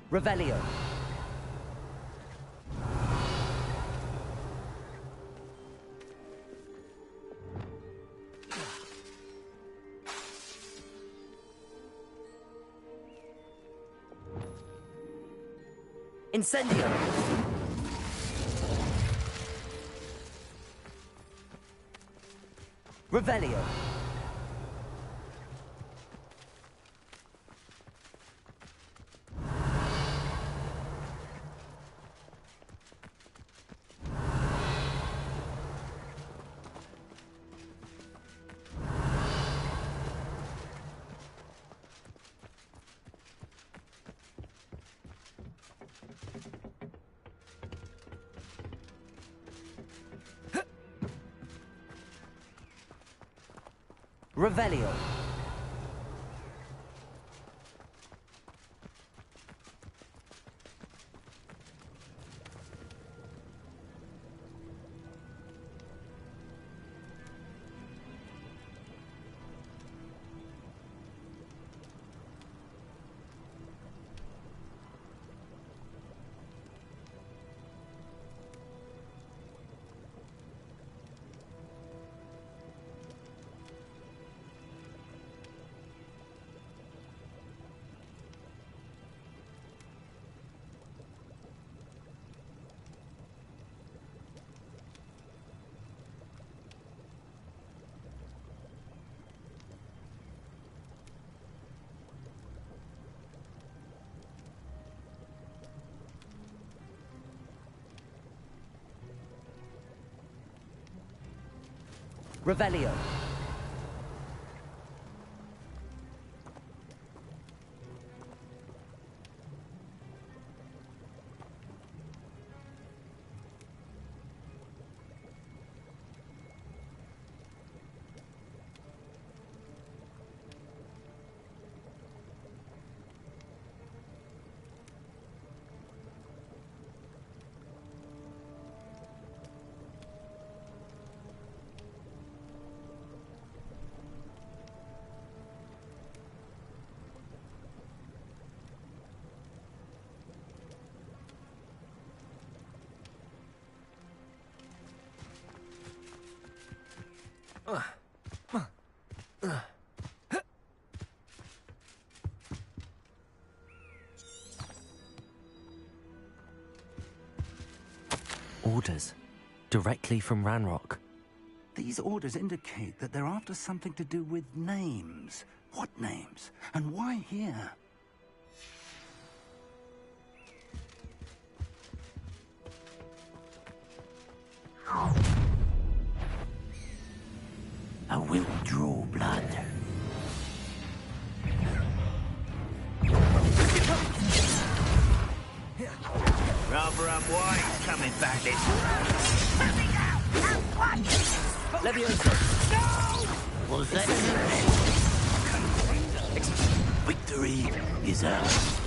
Revelio. Incendio. Revelio. Revelio. Revelio. Orders. Directly from Ranrock. These orders indicate that they're after something to do with names. What names? And why here? I will draw blood. Rather unwise coming back this way. Leviosa. No! Was that Victory is ours.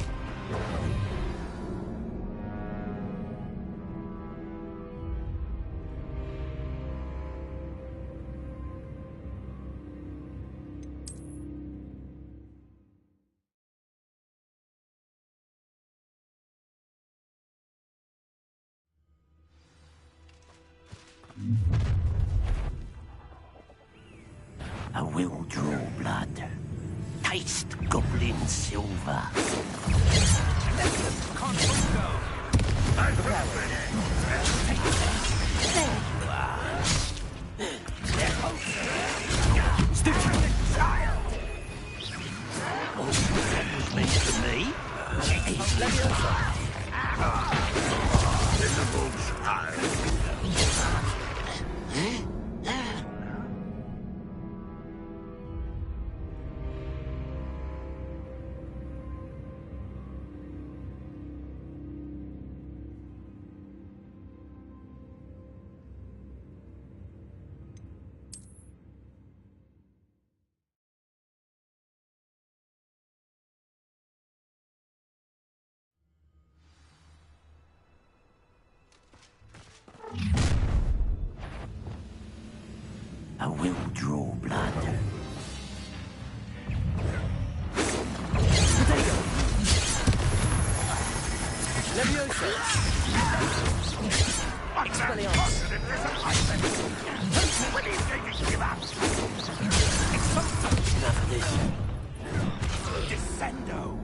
I will draw blood. Taste goblin silver. There you are. Child! Oh, that was meant for me. Visible child. I will draw blood. Potato! Leviosa! Expelliarmus! When are you going to give up? Enough of this. Descendo!